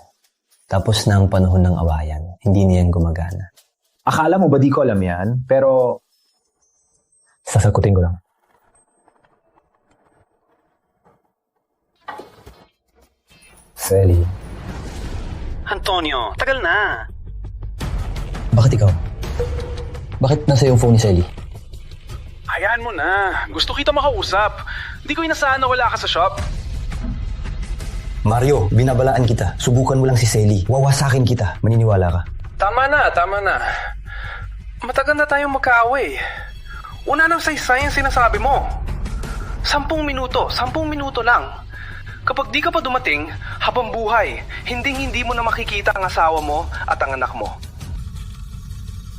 Tapos na ang panahon ng awayan. Hindi na yan gumagana. Akala mo ba di ko alam yan? Pero sasagutin ko lang. Selly. Antonio, tagal na. Bakit ikaw? Bakit nasa yung phone ni Selly? Hayaan mo na. Gusto kita makausap. Di ko inasahan na wala ka sa shop. Mario, binabalaan kita. Subukan mo lang si Selly. Wawasakin kita. Maniniwala ka. Tama na. Matagal na tayong magkaaway. Una nang saysay ang sinasabi mo. 10 minuto lang. Kapag di ka pa dumating, habang buhay, hindi mo na makikita ang asawa mo at ang anak mo.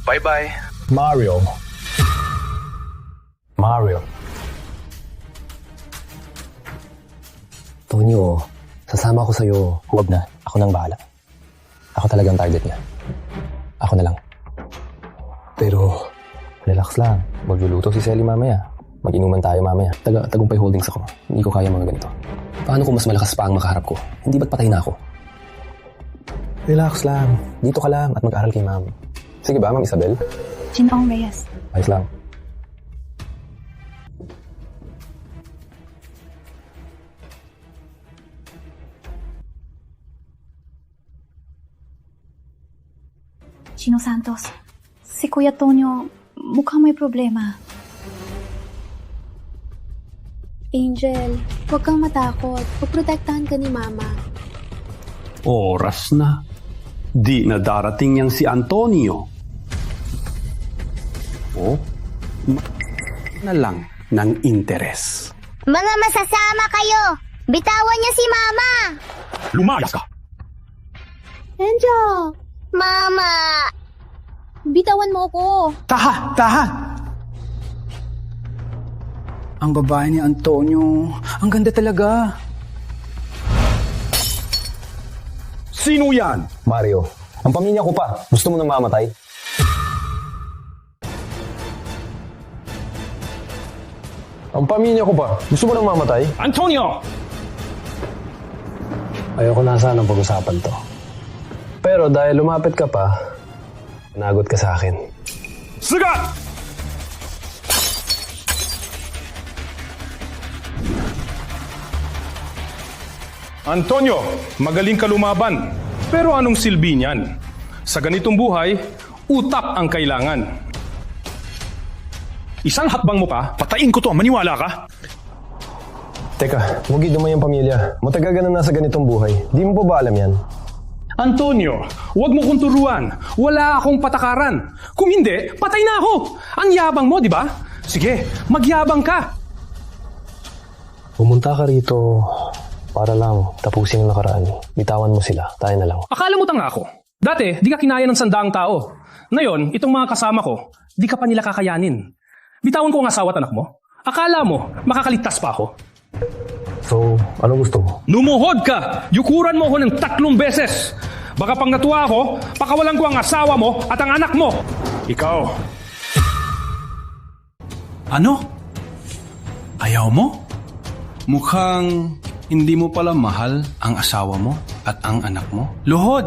Bye-bye. Mario. Tonyo, sasama ko sa'yo. Huwag na. Ako nang bahala. Ako talagang target niya. Ako na lang. Pero, relax lang. Magluluto si Selly mamaya. Mag-inuman tayo mamaya. Tagumpay Holdings ako. Hindi ko kaya mga ganito. Paano kung mas malakas pa ang makaharap ko? Hindi ba't patay na ako? Relax lang. Dito ka lang at mag-aral kay ma'am. Sige ba, Ma'am Isabel? Ginoong Reyes. Ayos lang. Chino Santos, si Kuya Tonyo mukhang may problema. Angel, huwag kang matakot. Pagprotektahan ka ni Mama. Oras na. Di na darating yang si Antonio. Na lang ng interes. Mga masasama kayo! Bitawan niyo si Mama! Lumayas ka! Angel! Mama! Bitawan mo ko. Taha! Ang babae ni Antonio, ang ganda talaga. Sino yan? Mario, Ang pamilya ko pa. Gusto mo nang mamatay? Ang pamilya ko pa. Gusto mo nang mamatay? Antonio! Ayoko na sana pag-usapan to. Pero dahil lumapit ka pa, nagot ka sa akin. Sigat! Antonio, magaling ka lumaban. Pero anong silbi niyan? Sa ganitong buhay, utak ang kailangan. Isang hakbang mo pa, patayin ko to. Maniwala ka? Teka, huwag idumay ang pamilya. Matagal ka na nasa ganitong buhay. Di mo pa ba alam yan? Antonio, huwag mo kong turuan. Wala akong patakaran. Kung hindi, patay na ako. Ang yabang mo, di ba? Sige, magyabang ka. Pumunta ka rito para lang tapusin ang nakaraan. Bitawan mo sila. Tayo na lang. Akala mo tanga ako. Dati, di ka kinaya ng sandaang tao. Ngayon, itong mga kasama ko, di ka pa nila kakayanin. Bitawan ko ang asawa at anak mo. Akala mo, makakaligtas pa ako. So, ano gusto mo? Lumuhod ka! Yukuran mo ako ng 3 beses! Baka pang natuwa ako, pakawalan ko ang asawa mo at ang anak mo! Ikaw! Ano? Ayaw mo? Mukhang hindi mo pala mahal ang asawa mo at ang anak mo. Luhod!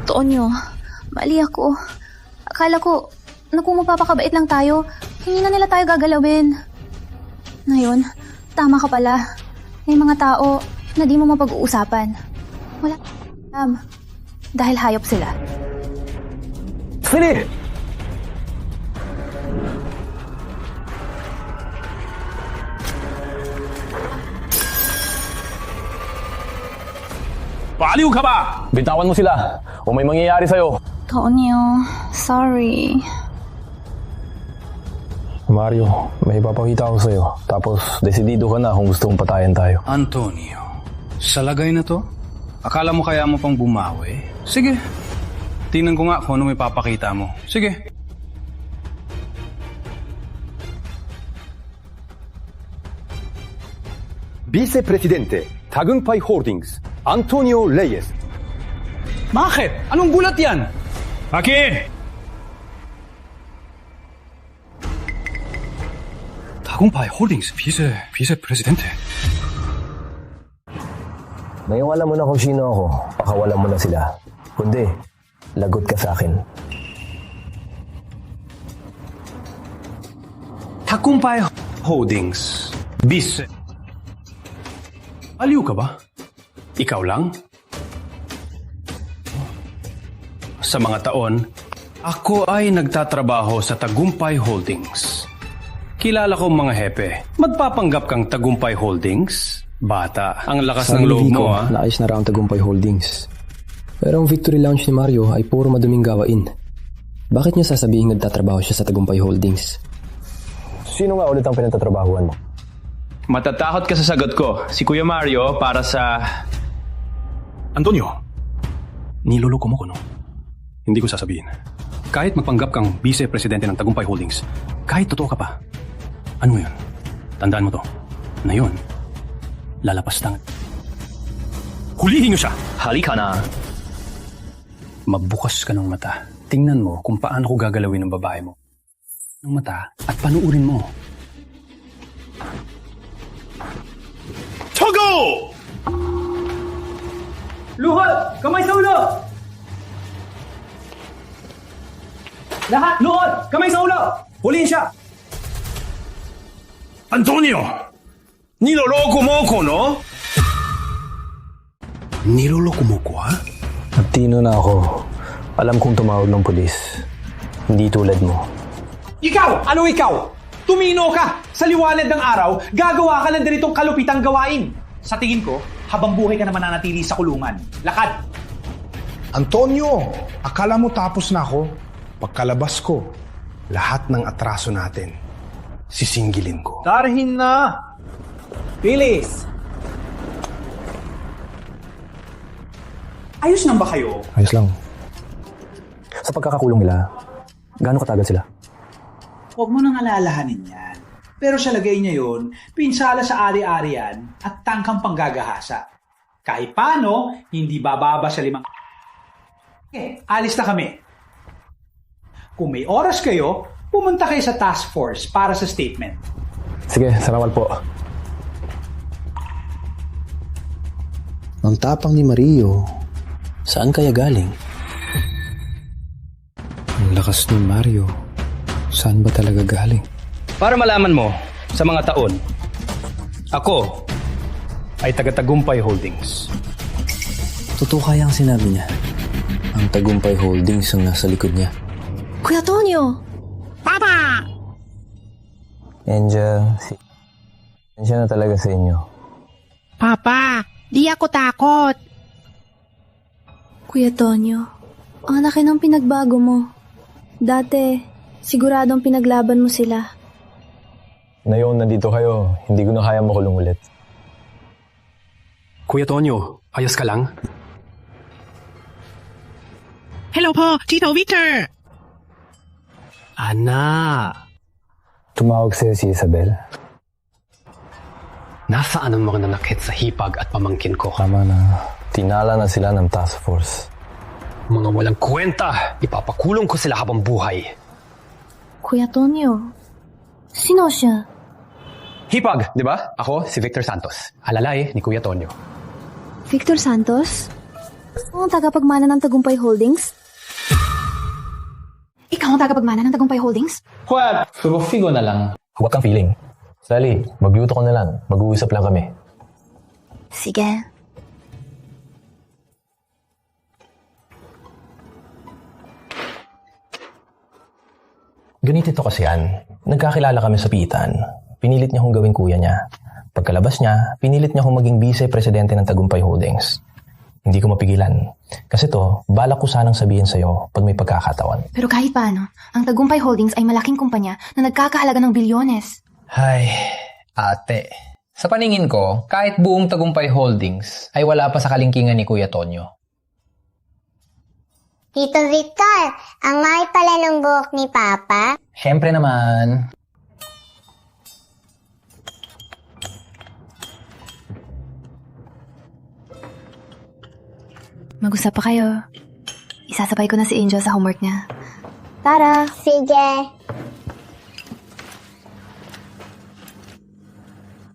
Tonyo, mali ako. Akala ko, kung mapapakabait lang tayo, hindi na nila tayo gagalawin. Ngayon, tama ka pala. May mga tao na di mo mapag-uusapan. Wala alam. Dahil hayop sila. Sige! Paaliw ka ba? Bitawan mo sila o may mangyayari sa'yo. Tonyo, sorry. Mario, may ipapakita ako sa'yo. Tapos, desidido ka na kung gusto mong patayan tayo. Antonio, sa lagay na to, akala mo kaya mo pang bumawi? Sige, tingnan ko nga kung ano may papakita mo. Sige. Vice Presidente, Tagumpay Holdings, Antonio Reyes. Bakit? Anong gulat yan? Akin! Tagumpay Holdings, Vice Presidente. Ngayong alam mo na kung sino ako, pakawalan mo na sila. Kundi, lagot ka sa akin. Tagumpay Holdings, Vice. Aliw ka ba? Ikaw lang? Sa mga taon, ako ay nagtatrabaho sa Tagumpay Holdings. Kilala ko mga hepe. Magpapanggap kang Tagumpay Holdings? Bata, ang lakas ng loob mo, ha? Naayos na raw ang Tagumpay Holdings. Pero ang victory lounge ni Mario ay puro maduming gawain. Bakit niya sasabihin nagtatrabaho siya sa Tagumpay Holdings? Sino nga ulit ang pinagtatrabahuan mo? Matatakot ka sa sagot ko. Si Kuya Mario para sa... Antonio, niloloko mo ko, no? Hindi ko sasabihin. Kahit magpanggap kang Vice Presidente ng Tagumpay Holdings, kahit totoo ka pa, ano yun? Tandaan mo to, na yun, lalapas lang. Hulihin niyo siya! Halika na! Magbukas ka ng mata. Tingnan mo kung paano ko gagalawin ng babae mo. Ng mata at panuurin mo. Togo! Luhod! Kamay sa ulo! Lahat! Luhod! Kamay sa ulo! Huliin siya! Antonio! Niloloko mo ko, no? Niloloko mo ko, ha? Nagtino na ako. Alam kong tumawag ng pulis. Hindi tulad mo. Ikaw! Ano ikaw? Tumino ka! Sa liwanag ng araw, gagawa ka ng ganitong kalupitang gawain. Sa tingin ko, habang buhay ka na mananatili sa kulungan. Lakad! Antonio, akala mo tapos na ako? Pagkalabas ko, lahat ng atraso natin, sisingilin ko. Tarhin na! Bilis! Ayos lang ba kayo? Ayos lang. Sa pagkakakulong nila, gaano katagal sila? Huwag mo nang alalahanin yan. Pero sa lagay niya yun, pinsala sa ari-arian at tangkang panggagahasa. Kahit paano, hindi bababa sa 5... Alis na kami. Kung may oras kayo, pumunta kayo sa task force para sa statement. Sige, salamat po. Ang tapang ni Mario. Saan kaya galing? Ang lakas ni Mario. Saan ba talaga galing? Para malaman mo, sa mga taon, ako ay taga-Tagumpay Holdings. Totoo kaya ang sinabi niya? Ang Tagumpay Holdings ang nasa likod niya. Kuya Tonyo! Papa! Angel, Angel na talaga sa inyo. Papa, di ako takot. Kuya Tonyo, ang laki ng pinagbago mo. Dati, siguradong pinaglaban mo sila. Ngayon, nandito kayo. Hindi ko na kaya makulong ulit. Kuya Tonyo, ayos ka lang? Hello po, Tito Victor! Ana! Tumawag sa'yo si Isabel. Nasaan ang mga nanakit sa hipag at pamangkin ko? Tama na. Tinala na sila ng task force. Mga walang kwenta! Ipapakulong ko sila habang buhay. Kuya Tonyo, sino siya? Hipag, di ba? Ako, si Victor Santos. Alalay ni Kuya Tonyo. Victor Santos? Ang tagapagmana ng Tagumpay Holdings? Ikaw ang tagapagmana ng Tagumpay Holdings? What? Figo na lang. Huwag kang feeling. Sally, magluto ko na lang. Mag-uusap lang kami. Sige. Ganito ito kasi yan. Nagkakilala kami sa pitan. Pinilit niya akong gawing kuya niya. Pagkalabas niya, pinilit niya akong maging vice-presidente ng Tagumpay Holdings. Hindi ko mapigilan. Kasi to, balak ko sanang sabihin sa'yo pag may pagkakataon. Pero kahit paano, ang Tagumpay Holdings ay malaking kumpanya na nagkakahalaga ng bilyones. Hay, ate. Sa paningin ko, kahit buong Tagumpay Holdings ay wala pa sa kalingkingan ni Kuya Tonyo. Tito Victor, ang mahal pala ng buhok ni Papa. Siyempre naman. Mag-usap pa kayo. Isasabay ko na si Angel sa homework niya. Tara! Sige.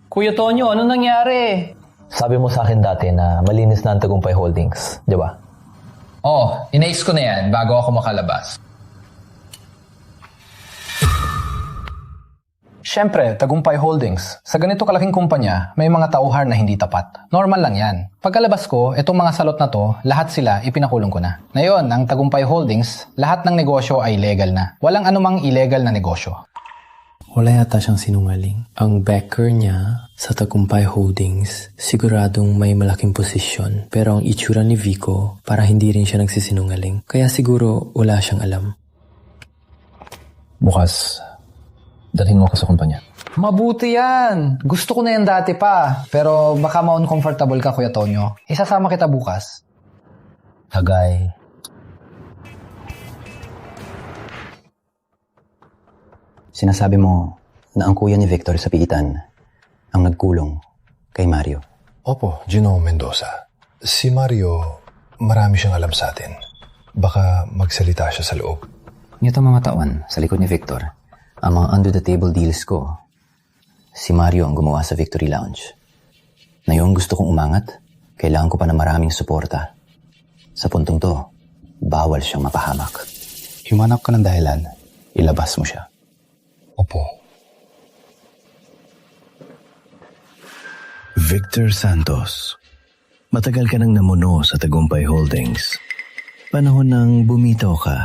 Kuya Tonyo, ano nangyari? Sabi mo sa akin dati na malinis na ang Tagumpay Holdings, di ba? Inais ko na yan bago ako makalabas. Siyempre, Tagumpay Holdings. Sa ganito kalaking kumpanya, may mga tauhan na hindi tapat. Normal lang yan. Pagkalabas ko, itong mga salot na to, lahat sila ipinakulong ko na. Ngayon, ang Tagumpay Holdings, lahat ng negosyo ay legal na. Walang anumang illegal na negosyo. Wala yata siyang sinungaling. Ang backer niya sa Tagumpay Holdings, siguradong may malaking posisyon. Pero ang itsura ni Vico, para hindi rin siya nagsisinungaling. Kaya siguro wala siyang alam. Bukas, dalhin mo ako sa kumpanya. Mabuti yan. Gusto ko na yan dati pa. Pero baka ma-uncomfortable ka, Kuya Tonyo. Isasama kita bukas. Hagay. Sinasabi mo na ang kuya ni Victor sa piitan ang nagkulong kay Mario. Opo, Gino Mendoza. Si Mario, marami siyang alam sa atin. Baka magsalita siya sa loob. Nitong mga taon sa likod ni Victor, ang mga under-the-table deals ko, si Mario ang gumawa sa Victory Lounge. Ngayon gusto kong umangat, kailangan ko pa ng maraming suporta. Sa puntong to, bawal siyang mapahamak. Humanap ka ng dahilan, ilabas mo siya. Opo. Victor Santos. Matagal ka nang namuno sa Tagumpay Holdings. Panahon nang bumitaw ka.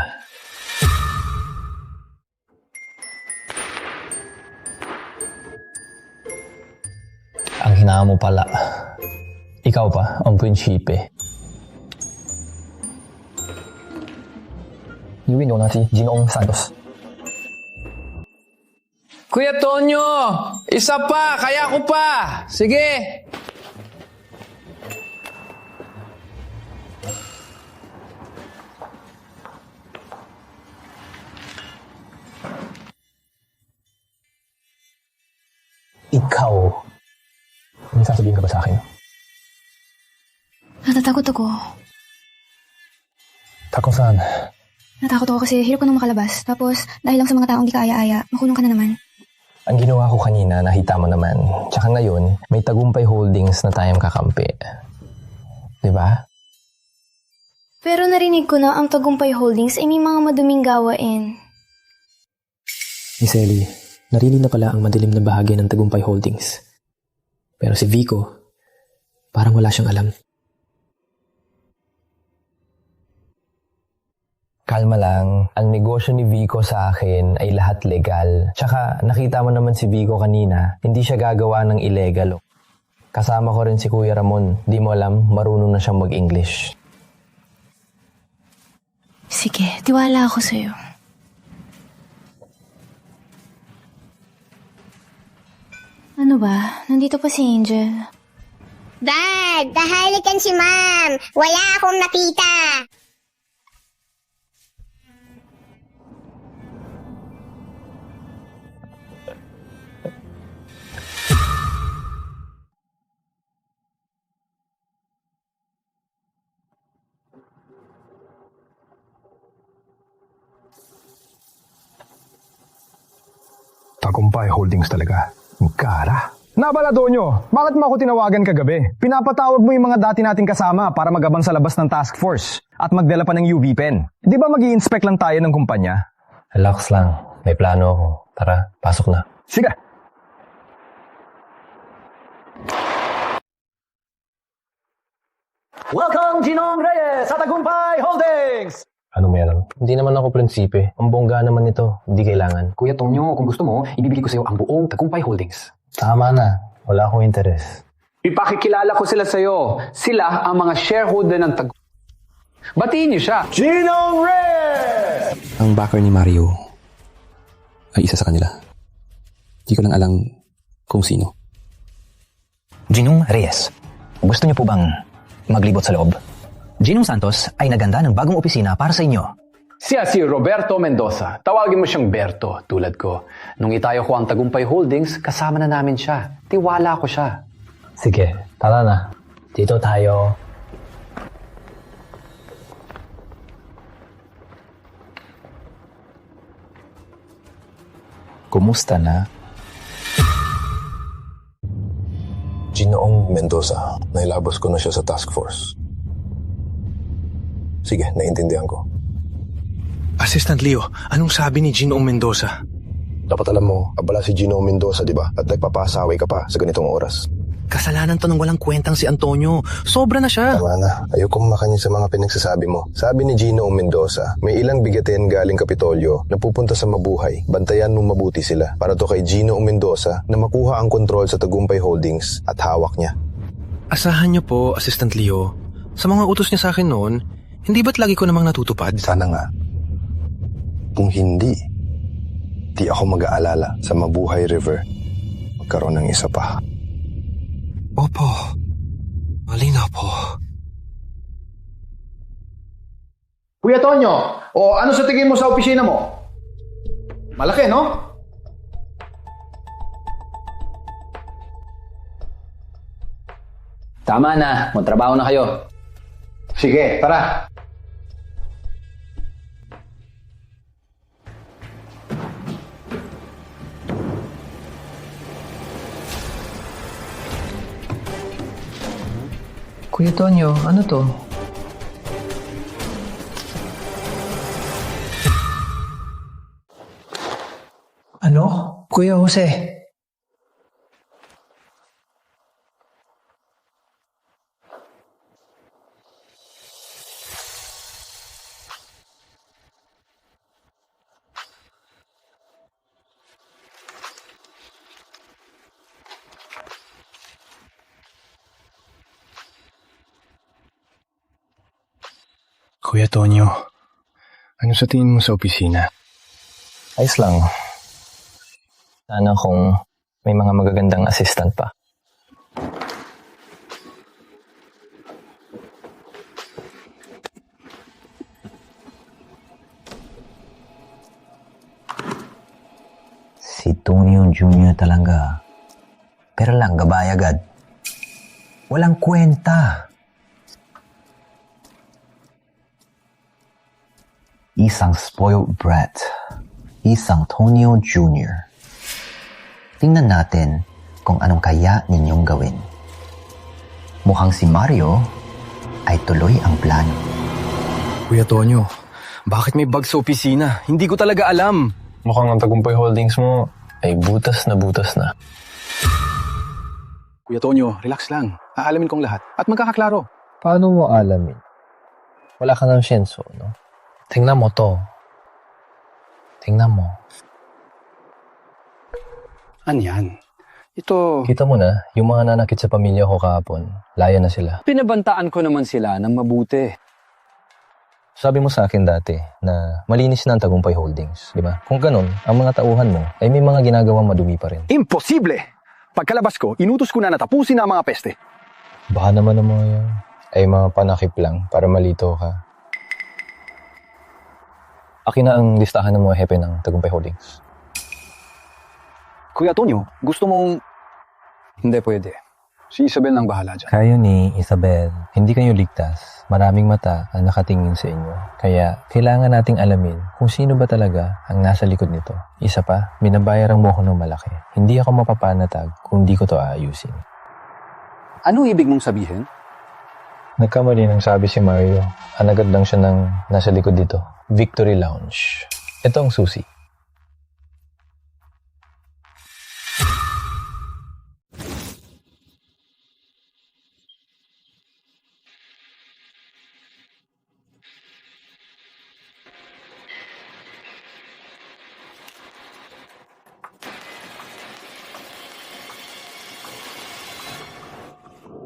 Ang hinaan mo pala. Ikaw pa, ang prinsipe. Iwin ko na si Ginoong Santos. Kuya Tonyo! Isa pa! Kaya ko pa! Sige! Ikaw, may sasabihin ka ba sa akin? Natatakot ako. Tako-san. Natakot ako kasi hirap ko nang makalabas. Tapos, dahil lang sa mga taong di kaaya-aya, makulong ka na naman. Ang ginawa ko kanina, nakita mo naman. Tsaka ngayon, may Tagumpay Holdings na tayong kakampi. Diba? Pero narinig ko na ang Tagumpay Holdings ay may mga maduming gawain. Miss Ellie, narinig na pala ang madilim na bahagi ng Tagumpay Holdings. Pero si Vico, parang wala siyang alam. Kalma lang, ang negosyo ni Vico sa akin ay lahat legal. Tsaka nakita mo naman si Vico kanina, hindi siya gagawa ng illegal. Kasama ko rin si Kuya Ramon, di mo alam, marunong na siyang mag-English. Sige, tiwala ako sa'yo. Ano ba? Nandito pa si Angel. Dad, tahalikan si Ma'am. Wala akong nakita. Tagumpay Holdings talaga. Kara. Nabaladonyo, bakit mo ako tinawagan kagabi? Pinapatawag mo yung mga dati nating kasama para magabang sa labas ng task force at magdala pa ng UV pen. Di ba mag-i-inspect lang tayo ng kumpanya? Relax lang, may plano ako. Tara, pasok na. Sige. Welcome, Ginong Reyes sa Tagumpay Holdings! Ano meron? Hindi naman ako prinsipe. Ang bongga naman ito. Hindi kailangan. Kuya Tonyo, kung gusto mo, ibibigay ko sa iyo ang buong Tagumpay Holdings. Tama na. Wala akong interes. Ipakikilala ko sila sa iyo. Sila ang mga shareholder ng Batiin niyo siya. Ginong Reyes! Ang backer ni Mario ay isa sa kanila. Di ko lang alam kung sino. Ginong Reyes, gusto niyo po bang maglibot sa loob? Ginong Santos ay naganda ng bagong opisina para sa inyo. Siya si Roberto Mendoza. Tawagin mo siyang Berto, tulad ko. Nung itayo ko ang Tagumpay Holdings, kasama na namin siya. Tiwala ko siya. Sige, tara na. Dito tayo. Kumusta na? Ginoong Mendoza, nailabos ko na siya sa task force. Sige, naiintindihan ko. Assistant Leo, anong sabi ni Ginoong Mendoza? Dapat alam mo, abala si Ginoong Mendoza, di ba? At nagpapasaway ka pa sa ganitong oras. Kasalanan to ng walang kwentang si Antonio. Sobra na siya. Tama na. Ayokong makanya sa mga pinagsasabi mo. Sabi ni Ginoong Mendoza, may ilang bigatin galing Kapitolyo na pupunta sa Mabuhay. Bantayan mong mabuti sila para to kay Ginoong Mendoza na makuha ang kontrol sa Tagumpay Holdings at hawak niya. Asahan niyo po, Assistant Leo. Sa mga utos niya sa akin noon, hindi ba't lagi ko namang natutupad? Sana nga. Kung hindi, di ako mag-aalala sa Mabuhay River. Magkaroon ng isa pa. Opo. Malinaw po. Kuya Tonyo, o ano sa tingin mo sa opisina mo? Malaki, no? Tama na. Magtrabaho na kayo. Sige, tara. Kuya Tonyo, ano to? Ano? Kuya Jose. Kuya Tonyo, ano sa tingin mo sa opisina? Ayos lang. Sana kung may mga magagandang assistant pa. Si Tonyo Jr. talaga. Pero lang, gabay agad. Walang kwenta. Isang spoiled brat. Isang Tonyo Jr. Tingnan natin kung anong kaya ninyong gawin. Mukhang si Mario ay tuloy ang plano. Kuya Tonyo, bakit may bag sa opisina? Hindi ko talaga alam. Mukhang ang Tagumpay Holdings mo ay butas na butas na. Kuya Tonyo, relax lang. Aalamin kong lahat at magkakaklaro. Paano mo alamin? Wala ka ng Shenso, no? Tingnan mo to. Tingnan mo. Ano yan? Ito... Kita mo na, yung mga nanakit sa pamilya ko kahapon, laya na sila. Pinabantaan ko naman sila ng mabuti. Sabi mo sa akin dati na malinis na ang Tagumpay Holdings, di ba? Kung ganun, ang mga tauhan mo ay may mga ginagawang madumi pa rin. Imposible! Pagkalabas ko, inutos ko na natapusin ang mga peste. Baka naman ang mga yan ay mga panakip lang para malito ka. Akin na ang listahan ng mga hepe ng Tagumpay Holdings. Kuya Tonyo, gusto mong... Hindi pwede. Si Isabel nang bahala dyan. Kayo ni Isabel, hindi kayo ligtas. Maraming mata ang nakatingin sa inyo. Kaya kailangan nating alamin kung sino ba talaga ang nasa likod nito. Isa pa, binabayaran mo ako ng malaki. Hindi ako mapapanatag kung di ko to aayusin. Ano ibig mong sabihin? Nagkamali nang sabi si Mario. Anagad lang siya ng nasa likod dito. Victory Lounge. Ito ang susi.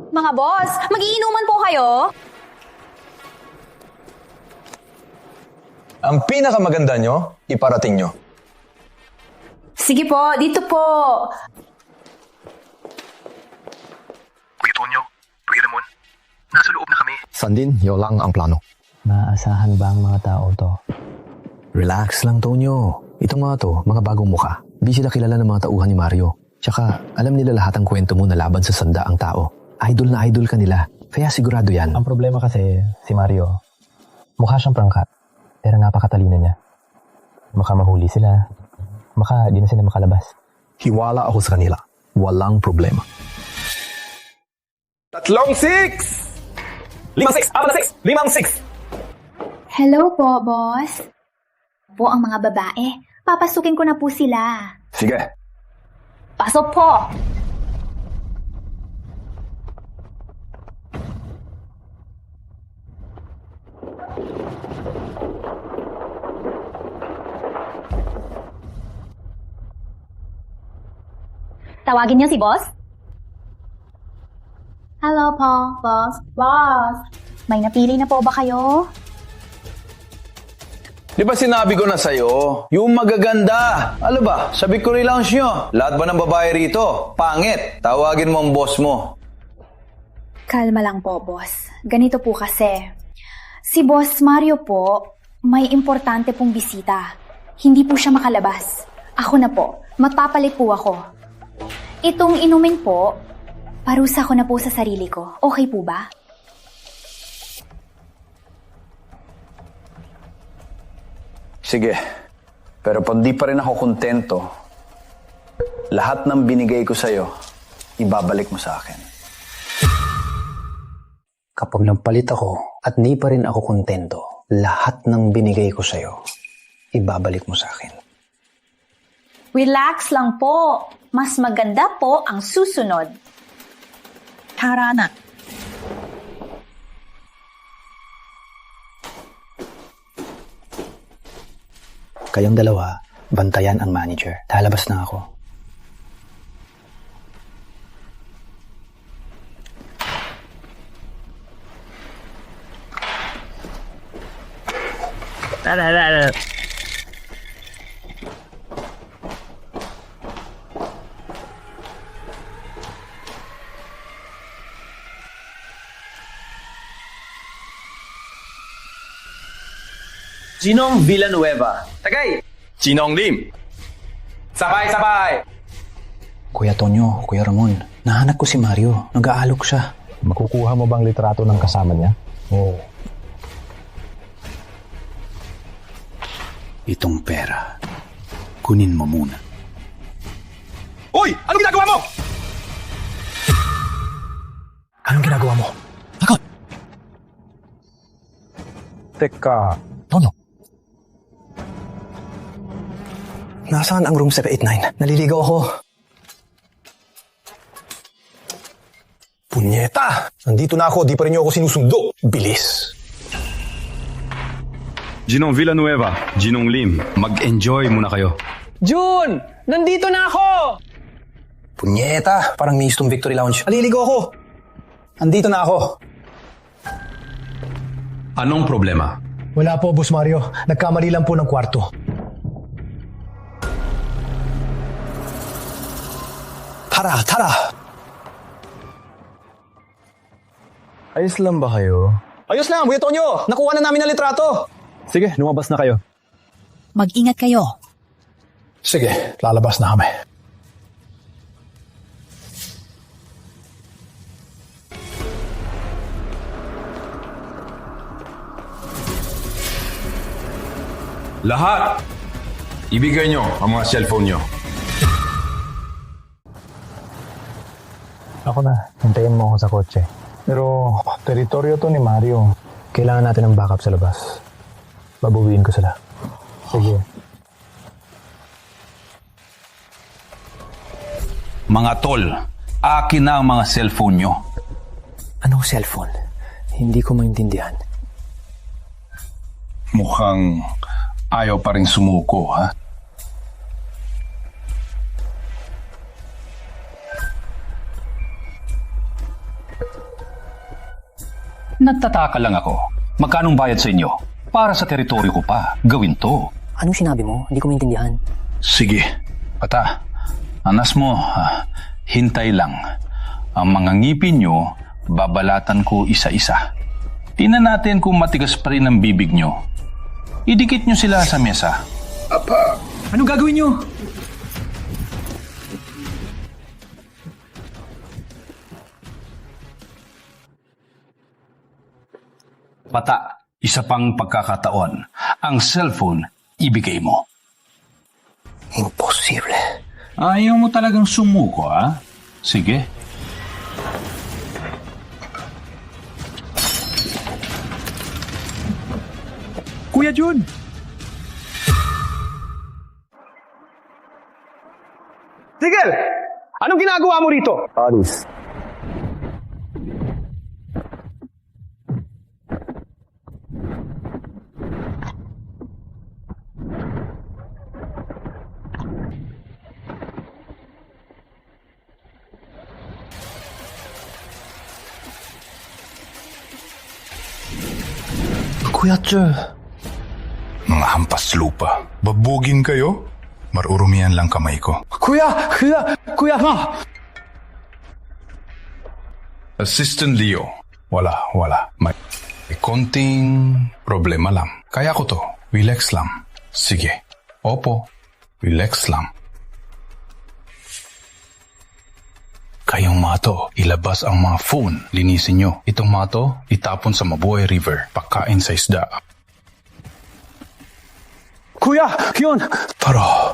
Mga boss, magiinuman po kayo? Ang pinakamaganda nyo, iparating nyo. Sige po, dito po. Kuya Tonyo, Kuya Ramon, nasa loob na kami. Sandin, yun lang ang plano. Maaasahan ba ang mga tao to? Relax lang, Tonyo. Itong mga to, mga bagong muka. Di sila kilala ng mga tauhan ni Mario. Tsaka, alam nila lahat ang kwento mo na laban sa sanda ang tao. Idol na idol ka nila. Kaya sigurado yan. Ang problema kasi, si Mario, mukha siyang prangkat. Pero napakatalino niya. Baka mahuli sila. Baka di na sila makalabas. Hiwala ako sa kanila. Walang problema. 3-6! 5-6! 5-6! Hello po, boss. Po ang mga babae. Papasukin ko na po sila. Sige. Pasok po! Tawagin niyo si boss? Hello po, boss. Boss! May napili na po ba kayo? Di ba sinabi ko na sa'yo, yung magaganda. Ano ba, sa Victory Lounge nyo, lahat ba ng babae rito? Pangit, tawagin mo ang boss mo. Kalma lang po, boss. Ganito po kasi. Si Boss Mario po, may importante pong bisita. Hindi po siya makalabas. Ako na po, magpapalit po ako. Itong inumin po, parusa ko na po sa sarili ko. Okay po ba? Sige, pero pag di pa rin ako kontento, lahat ng binigay ko sa'yo, ibabalik mo sa akin. Kapag nagpalit ako at di pa rin ako kontento, lahat ng binigay ko sa'yo, ibabalik mo sa akin. Relax lang po. Mas maganda po ang susunod. Tara na. Kayong dalawa, bantayan ang manager. Lalabas na ako. Ginong Villanueva. Tagay! Ginong Lim. Sabay! Kuya Tonyo, Kuya Ramon, nahanap ko si Mario. Nag-aalok siya. Makukuha mo bang litrato ng kasama niya? Oo. Itong pera, kunin mo muna. Uy! Anong ginagawa mo? Anong ginagawa mo? Takot! Teka, Tonyo. Nasaan ang room 789? Naliligaw ako. Punyeta! Nandito na ako, di pa rin niyo ako sinusundo. Bilis. Ginong Villanueva, Ginong Lim, mag-enjoy muna kayo. June! Nandito na ako! Punyeta! Parang miss tong Victory Lounge. Naliligaw ako. Andito na ako. Anong problema? Wala po, Boss Mario. Nagkamali lang po ng kwarto. Tara, tara! Ayos lang ba kayo? Ayos lang, Kuya Tonyo! Nakuha na namin ang litrato! Sige, lumabas na kayo. Mag-ingat kayo. Sige, lalabas na kami. Lahat! Ibigay nyo ang mga cellphone nyo. Ako na, hintayin mo ako sa kotse. Pero, teritoryo to ni Mario. Kailangan natin ng backup sa labas. Babawiin ko sila. Sige. Mga tol, akin na ang mga cellphone nyo. Anong cellphone? Hindi ko maintindihan. Mukhang ayaw pa rin sumuko, ha? Nagtataka lang ako. Magkanong bayad sa inyo? Para sa teritoryo ko pa, gawin to. Anong sinabi mo? Hindi ko maintindihan. Sige, Pata. Anas mo, hintay lang. Ang mga ngipin nyo, babalatan ko isa-isa. Tingnan natin kung matigas pa rin ang bibig nyo. Idikit nyo sila sa mesa. Apa! Anong gagawin nyo? Pata, isa pang pagkakataon. Ang cellphone, ibigay mo. Imposible. Ayaw mo talagang sumuko, ha? Sige. Kuya Jun! Tigil! Anong ginagawa mo rito? Alis. Kuya Che. Mga hampas lupa. Babugin kayo? Marurumihan lang kamay ko. Kuya! Ha! Assistant Leo. Wala. May konting problema lang. Kaya ko to. Relax lang. Sige. Opo. Relax lang. Kayong mga to, ilabas ang mga phone. Linisin nyo. Itong mga to, itapon sa Mabuhay River. Pagkain sa isda. Kuya! Yun! Tara!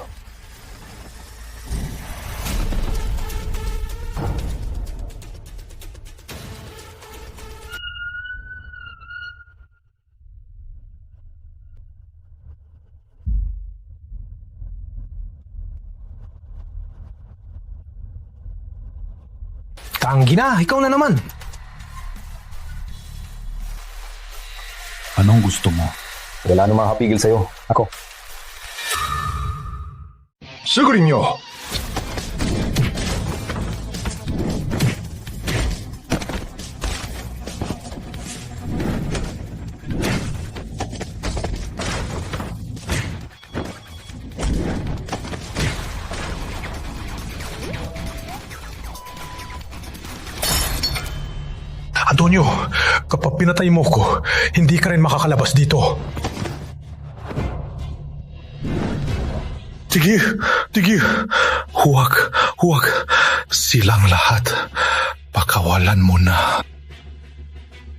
Tanggi na! Ikaw na naman! Anong gusto mo? Wala nang makakapigil sa'yo. Ako. Sigurin nyo! Antonio, kapag pinatay mo ko, hindi ka rin makakalabas dito. Tige. Huwag. Silang lahat. Pakawalan mo na.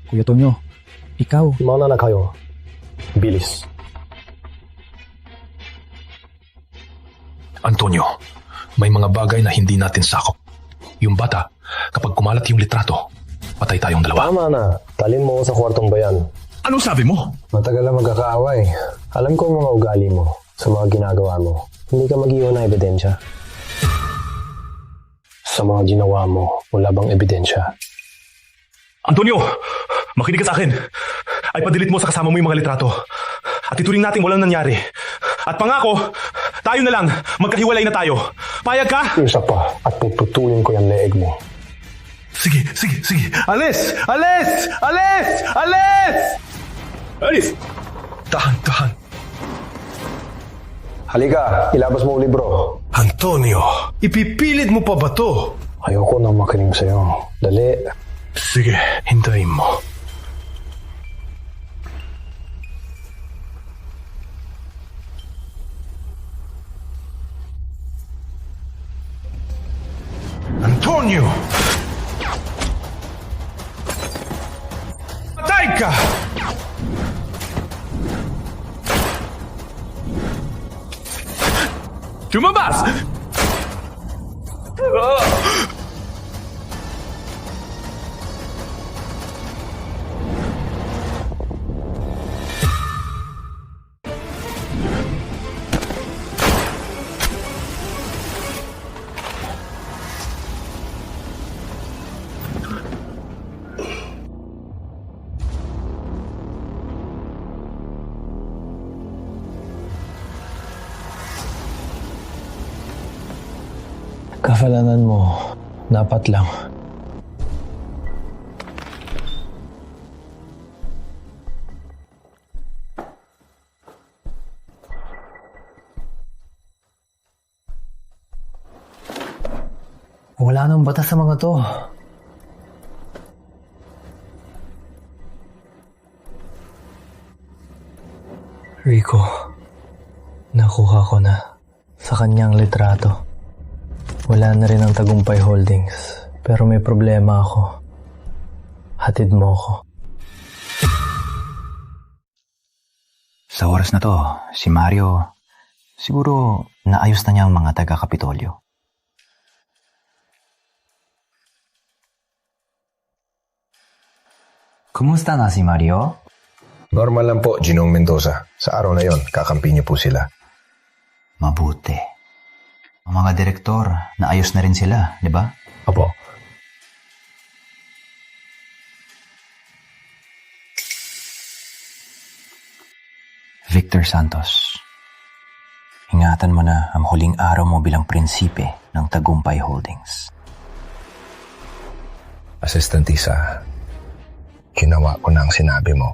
Kuya Tonyo, ikaw. Mauna na kayo. Bilis. Antonio, may mga bagay na hindi natin sakop. Yung bata, kapag kumalat yung litrato, patay tayong dalawa. Tama na. Talin mo ako sa kwartong bayan. Anong sabi mo? Matagal na magkakaaway. Alam ko ang mga ugali mo sa mga ginagawa mo. Hindi ka mag-iwan na ebidensya. Sa mga ginawa mo, wala bang ebidensya? Antonio, makinig ka sa akin. Ay padilit mo sa kasama mo yung mga litrato. At ituring natin walang nangyari. At pangako, tayo na lang. Magkahiwalay na tayo. Payag ka? Isa pa at puputulin ko yung leeg mo. Sige. Alis! Alis! Tahan. Halika, ilabas mo ang libro. Antonio, ipipilit mo pa ba to? Ayoko nang makinig sa'yo. Dali. Sige, hintayin mo. Antonio! Patay ka! Lumabas! Kasalanan mo. Dapat lang. Wala nang batas sa mga to. Rico, nakuha ko na sa kanyang litrato. Wala na rin ang Tagumpay Holdings, pero may problema ako. Hatid mo ko. Sa oras na to, si Mario, siguro naayos na niya ang mga taga-Kapitolyo. Kumusta na si Mario? Normal lang po, Ginong Mendoza. Sa araw na yon, kakampi niyo po sila. Mabuti. Ang mga direktor, naayos na rin sila, di ba? Opo. Victor Santos, ingatan mo na ang huling araw mo bilang prinsipe ng Tagumpay Holdings. Assistant Isa, ginawa ko na ang sinabi mo.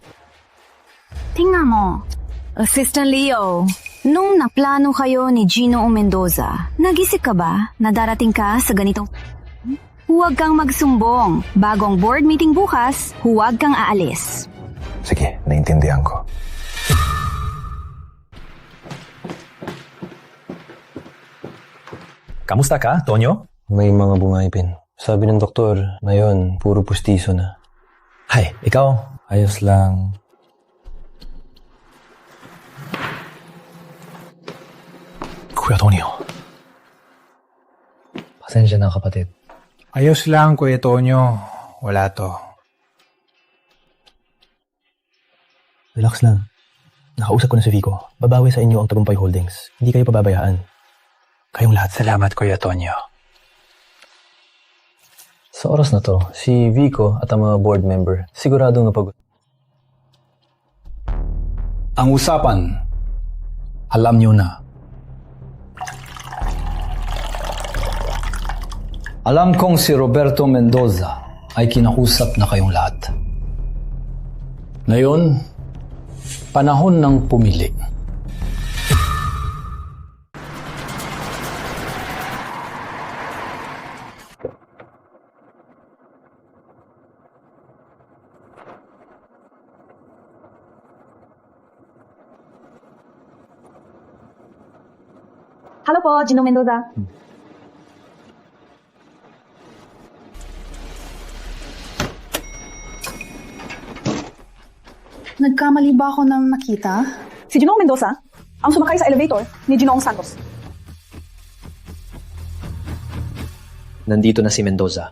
Tingnan mo, Assistant Leo, nung naplano kayo ni Gino Mendoza, nagisip ka ba na darating ka sa ganitong... Huwag kang magsumbong. Bagong board meeting bukas, huwag kang aalis. Sige, naintindihan ko. Kamusta ka, Tonyo? May mga bumaipin. Sabi ng doktor, ngayon, puro pustiso na. Hay, ikaw? Ayos lang. Kuya Tonyo. Pasensya na, kapatid. Ayos lang, Kuya Tonyo. Wala to. Relax lang. Nakausap ko na si Vico. Babawi sa inyo ang Tagumpay Holdings. Hindi kayo pababayaan. Kayong lahat. Salamat, Kuya Tonyo. Sa oras na to, si Vico at ang mga board member, siguradong napag... Ang usapan, alam niyo na. Alam kong si Roberto Mendoza ay kinakusap na kayong lahat. Ngayon, panahon ng pumili. Hello po, Gino Mendoza. Nagkamali ba ako ng nakita? Si Ginoong Mendoza, ang sumakay sa elevator ni Ginoong Santos. nandito na si Mendoza.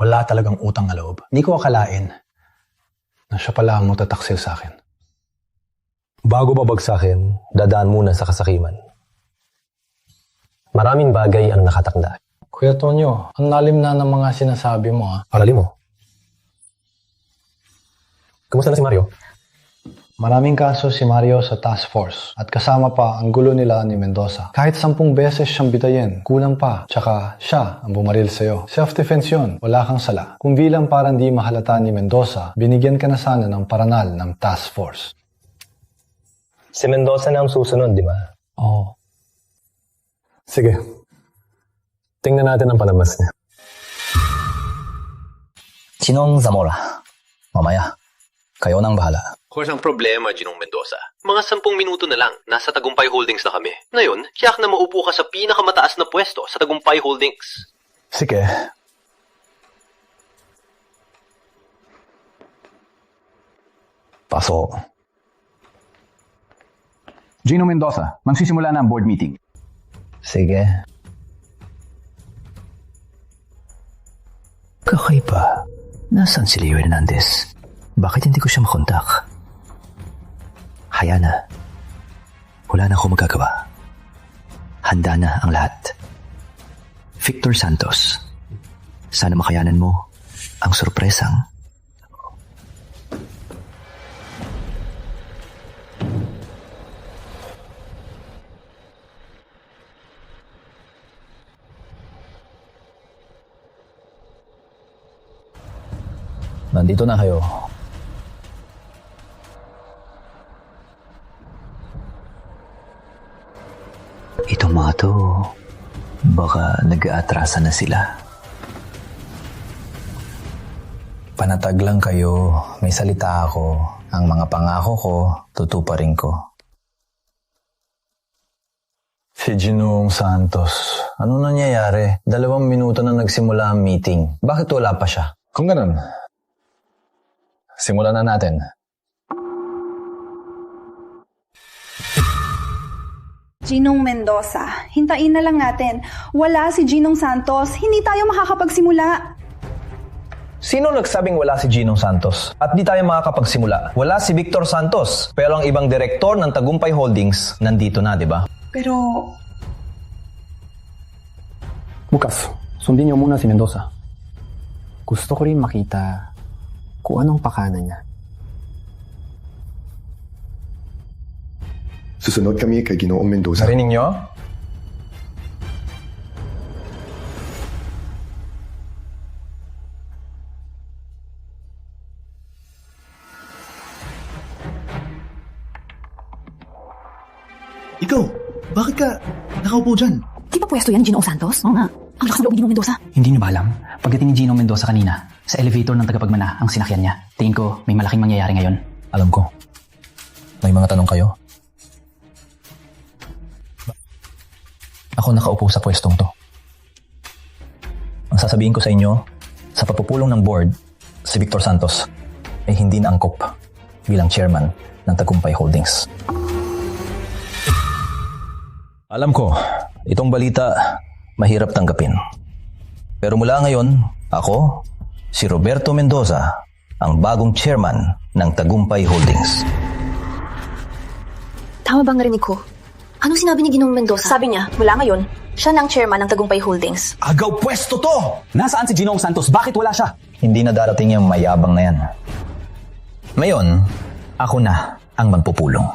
Wala talagang utang na loob. Hindi ko akalain na siya pala ang matataksil sa akin. Bago babagsakin, dadaan muna sa kasakiman. Maraming bagay ang nakatakda. Kuya Tonyo, ang lalim na ng mga sinasabi mo ha. Alalim mo. Kumusta na si Mario? Maraming kaso si Mario sa task force at kasama pa ang gulo nila ni Mendoza. Kahit 10 beses siyang bitayin, kulang pa. Tsaka siya ang bumaril sa'yo. Self-defense yun, wala kang sala. Kung bilang parang di mahalata ni Mendoza, binigyan ka na sana ng paranal ng task force. Si Mendoza na ang susunod, di ba? Oo. Sige. Tingnan natin ang palabas niya. Sinong Zamora? Mamaya, kayo nang bahala. Of course, ang problema, Ginong Mendoza, mga 10 minuto na lang, nasa Tagumpay Holdings na kami. Ngayon, tiyak na maupo ka sa pinakamataas na pwesto sa Tagumpay Holdings. Sige. Paso. Gino Mendoza, magsisimula na ang board meeting. Sige. Kakaiba. Nasaan si Leo Hernandez? Bakit hindi ko siya makontak? Haya na. Wala na ako magagawa. Handa na ang lahat. Victor Santos, sana makayanan mo ang sorpresang nandito na kayo. Itong mga to, baka nag-aatrasa na sila. Panatag lang kayo, may salita ako. Ang mga pangako ko, tutuparin ko. Si Ginoong Santos, ano nangyayari? 2 minuto na nagsimula ang meeting. Bakit wala pa siya? Kung ganun, simulan na natin. Ginong Mendoza, hintayin na lang natin. Wala si Ginong Santos, hindi tayo makakapagsimula. Sino nagsabing wala si Ginong Santos? At di tayo makakapagsimula. Wala si Victor Santos, pero ang ibang direktor ng Tagumpay Holdings nandito na, di ba? Pero... Bukas, sundin niyo muna si Mendoza. Gusto ko rin makita kung anong pakana niya. Susunod kami kay Ginoong Mendoza. Narinig niyo? Ikaw, bakit ka nakaupo dyan? Di ba pwesto yan, Ginong Santos? Oo nga. Ang lakas ng loob ni Ginong Mendoza. Hindi niyo ba alam? Pagdating ni Ginong Mendoza kanina, sa elevator ng tagapagmana ang sinakyan niya. Tingin ko, may malaking mangyayari ngayon. Alam ko. May mga tanong kayo? Ako nakaupo sa pwestong to. Ang sasabihin ko sa inyo, sa pagpupulong ng board, si Victor Santos ay hindi na angkop bilang chairman ng Tagumpay Holdings. Alam ko, itong balita mahirap tanggapin. Pero mula ngayon, ako, si Roberto Mendoza, ang bagong chairman ng Tagumpay Holdings. Tama bang narinig ko? Anong sinabi ni Ginong Mendoza? Sabi niya, mula ngayon, siya na ang chairman ng Tagumpay Holdings. Agaw pwesto to! Nasaan si Ginong Santos? Bakit wala siya? Hindi na darating yung mayabang na yan. Ngayon, ako na ang magpupulong.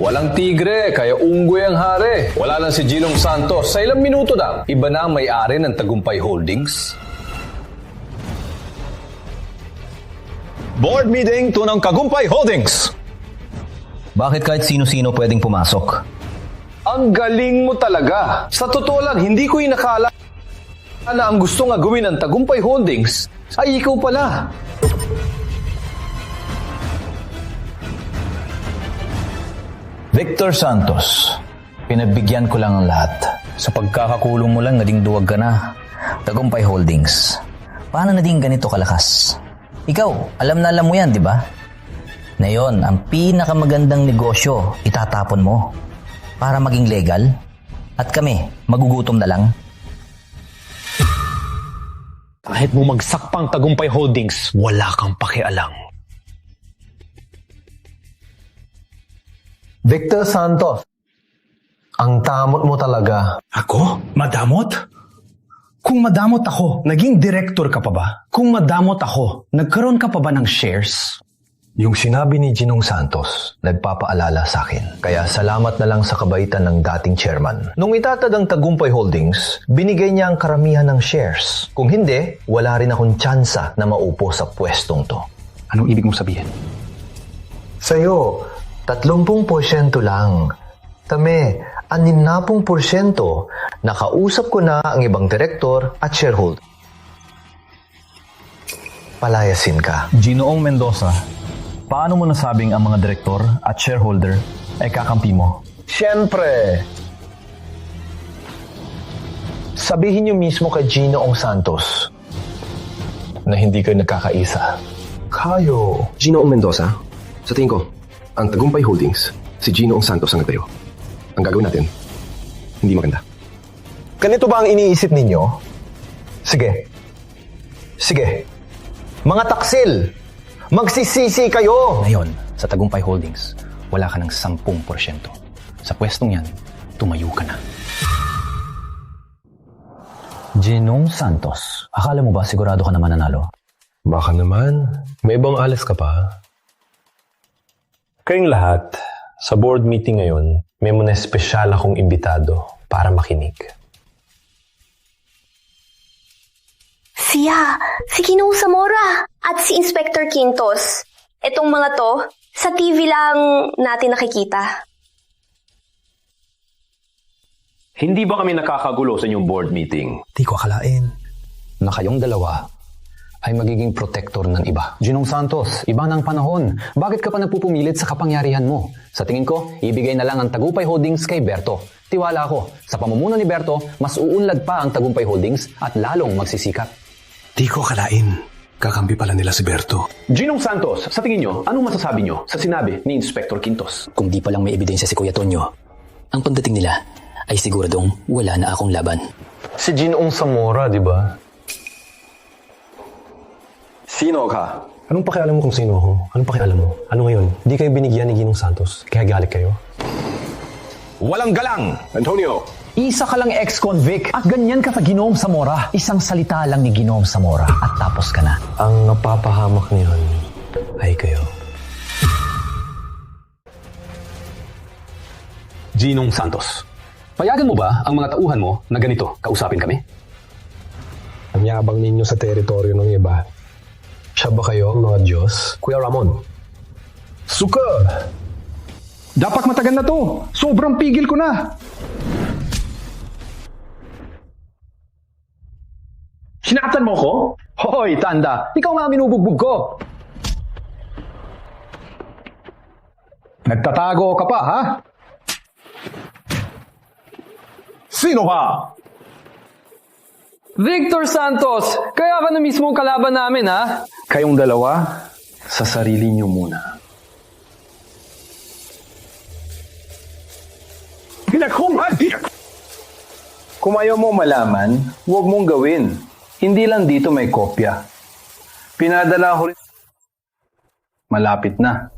Walang tigre, kaya unggoy ang hari. Wala lang si Ginong Santos. Sa ilang minuto na, iba na ang may-ari ng Tagumpay Holdings. Board meeting to ng Tagumpay Holdings! Bakit kahit sino-sino pwedeng pumasok? Ang galing mo talaga. Sa totoo lang, hindi ko inakala na ang gusto nga gawin ng Tagumpay Holdings ay ikaw pala. Victor Santos, pinagbigyan ko lang ang lahat. Sa pagkakakulong mo lang, naging duwag ka na. Tagumpay Holdings. Paano naging ganito kalakas? Ikaw, alam mo yan, di ba? Ngayon, ang pinakamagandang negosyo, itatapon mo para maging legal At kami, magugutom na lang. Kahit bumagsak pang Tagumpay Holdings, wala kang pakialam. Victor Santos, ang damot mo talaga. Ako? Madamot? Kung madamot ako, naging director ka pa ba? Kung madamot ako, nagkaroon ka pa ba ng shares? Yung sinabi ni Ginong Santos, nagpapaalala sa akin. Kaya salamat na lang sa kabaitan ng dating chairman. Nung itatag ang Tagumpay Holdings, binigay niya ang karamihan ng shares. Kung hindi, wala rin akong tsansa na maupo sa pwestong to. Anong ibig mong sabihin? Sa'yo, 30% lang. Tame, 60%. Nakausap ko na ang ibang direktor at shareholder. Palayasin ka. Ginoong Mendoza, paano mo nasabing ang mga direktor at shareholder ay kakampi mo? Siyempre! Sabihin niyo mismo kay Ginoong Santos na hindi kayo nagkakaisa. Kayo. Ginoong Mendoza, sa tingin ko, ang Tagumpay Holdings, si Ginoong Santos ang nagtayo. Ang gagawin natin, hindi maganda. Ganito ba ang iniisip ninyo? Sige. Sige. Mga taksil! Magsisisi kayo! Ngayon, sa Tagumpay Holdings, wala ka ng 10%. Sa pwestong yan, tumayo ka na. Ginong Santos, akala mo ba sigurado ka na mananalo? Baka naman. May ibang alas ka pa. Kayong lahat, sa board meeting ngayon, may muna espesyal akong imbitado para makinig. Si Ginoong Zamora at si Inspector Quintos. Itong mga to, sa TV lang natin nakikita. Hindi ba kami nakakagulo sa inyong board meeting? Di ko akalain na kayong dalawa ay magiging protector ng iba. Ginong Santos, iba ng panahon. Bakit ka pa nagpupumilit sa kapangyarihan mo? Sa tingin ko, ibigay na lang ang Tagumpay Holdings kay Berto. Tiwala ako, sa pamumuno ni Berto, mas uunlad pa ang Tagumpay Holdings at lalong magsisikap. Di ko akalain. Kakampi pala nila si Berto. Ginong Santos, sa tingin nyo, anong masasabi nyo sa sinabi ni Inspector Quintos? Kung di pa lang may ebidensya si Kuya Tonyo, ang pagdating nila ay siguradong wala na akong laban. Si Ginoong Zamora, di ba? Sino ka? Anong pakialam mo kung sino ako? Anong pakialam mo? Ano ngayon? Di kayo binigyan ni Ginong Santos, kaya galit kayo? Walang galang! Antonio! Isa ka lang ex-convict at ganyan ka sa Ginoong Zamora. Isang salita lang ni Ginoong Zamora at tapos ka na. Ang napapahamak niyon ay kayo. Ginong Santos, payagan mo ba ang mga tauhan mo na ganito kausapin kami? Ang yabang ninyo sa teritoryo ng iba. Siya ba kayo, mga Diyos? Kuya Ramon. Suka! Dapat matagal na to. Sobrang pigil ko na. Sinaktan mo ko? Hoy, tanda! Ikaw nga minubugbog ko! Nagtatago ka pa, ha? Sino ka? Victor Santos! Kaya ka na mismo ang kalaban namin, ha? Kayong dalawa, sa sarili niyo muna. Kung ayaw mo malaman, huwag mong gawin. Hindi lang dito may kopya. Pinadala ko rin. Malapit na.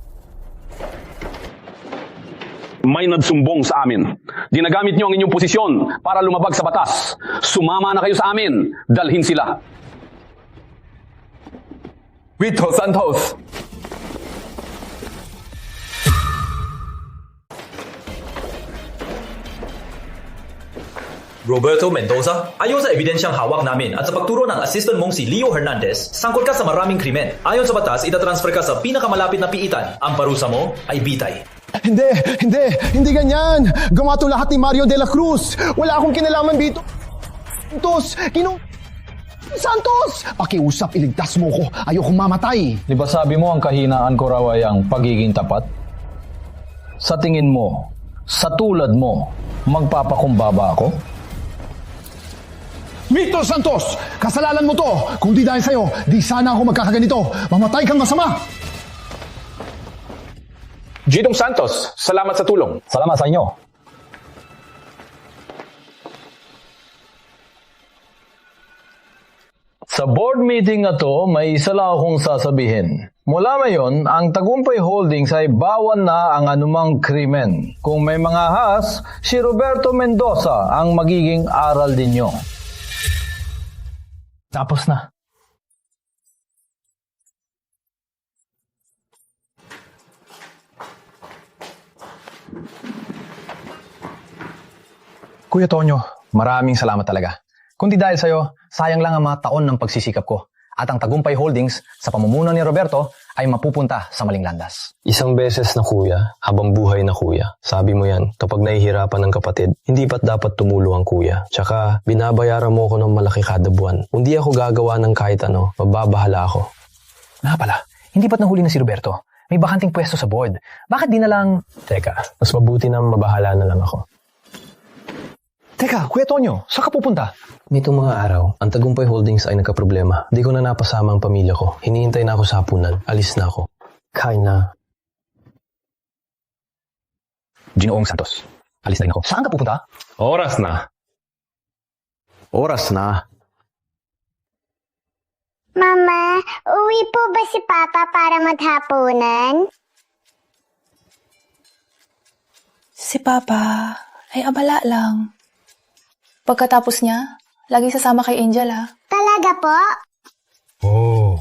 May nagsumbong sa amin. Ginagamit niyo ang inyong posisyon para lumabag sa batas. Sumama na kayo sa amin. Dalhin sila. Vito Santos! Roberto Mendoza, ayon sa ebidensyang hawak namin at sa pagturo ng assistant mong si Leo Hernandez, sangkot ka sa maraming krimen. Ayon sa batas, itatransfer ka sa pinakamalapit na piitan. Ang parusa mo ay bitay. Hindi ganyan. Gumato lahat ni Mario de la Cruz. Wala akong kinalaman dito. Santos! Pakiusap, iligtas mo ko. Ayokong mamatay. Di ba sabi mo ang kahinaan ko raw ay ang pagiging tapat? Sa tingin mo, sa tulad mo, magpapakumbaba ako? Victor Santos! Kasalanan mo to! Kung di dahil sa'yo, di sana ako magkakaganito. Mamatay kang masama! Ginong Santos, salamat sa tulong. Salamat sa inyo. Sa board meeting na to, may isa lang akong sasabihin. Mula ngayon, ang Tagumpay Holdings ay bawal na ang anumang krimen. Kung may mga ahas, si Roberto Mendoza ang magiging aral ninyo. Tapos na. Kuya Tonyo, maraming salamat talaga. Kundi dahil sa'yo, sayang lang ang mga taon ng pagsisikap ko. At ang Tagumpay Holdings, sa pamumuno ni Roberto, ay mapupunta sa maling landas. Isang beses na kuya, habang buhay na kuya. Sabi mo yan, kapag nahihirapan ng kapatid, hindi ba't dapat tumulong ang kuya? Tsaka, binabayaran mo ako ng malaki kada buwan. Kung di ako gagawa ng kahit ano, mababahala ako. Nga pala, hindi ba't nahuli na si Roberto? May bakanting pwesto sa board. Bakit di na lang... Teka, mas mabuti na mabahala na lang ako. Teka, Kuya Tonyo, saan ka pupunta? Nitong mga araw, ang Tagumpay Holdings ay nagkaproblema. Di ko na napasama ang pamilya ko. Hinihintay na ako sa hapunan. Alis na ako. Kain na. Ginoong Santos, alis na rin ako. Saan ka pupunta? Oras na. Oras na. Mama, uwi po ba si Papa para maghapunan? Si Papa ay abala lang. Pagkatapos niya, lagi sasama kay Angel, ha? Talaga po? Oh.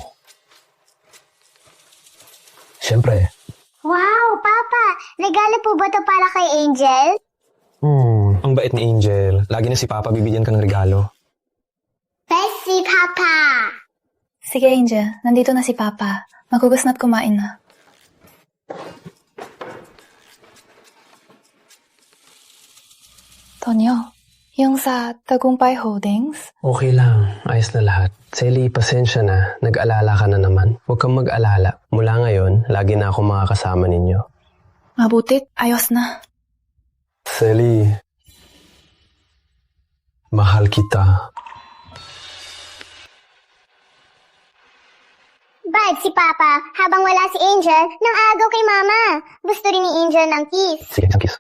Siyempre. Wow, Papa! Regalo po ba to para kay Angel? Ang bait ni Angel. Lagi na si Papa bibigyan ka ng regalo. Best si Papa! Sige, Angel. Nandito na si Papa. Maghugas na't kumain na. Tonyo, yung sa Tagumpay Holdings? Okay lang. Ayos na lahat. Selly, pasensya na. Nag-alala ka na naman. Huwag kang mag-alala. Mula ngayon, lagi na ako makakasama ninyo. Mabutit, ayos na. Selly, mahal kita. Bad si Papa. Habang wala si Angel, nang agaw kay Mama. Gusto rin ni Angel ng kiss. Sige, isang kiss.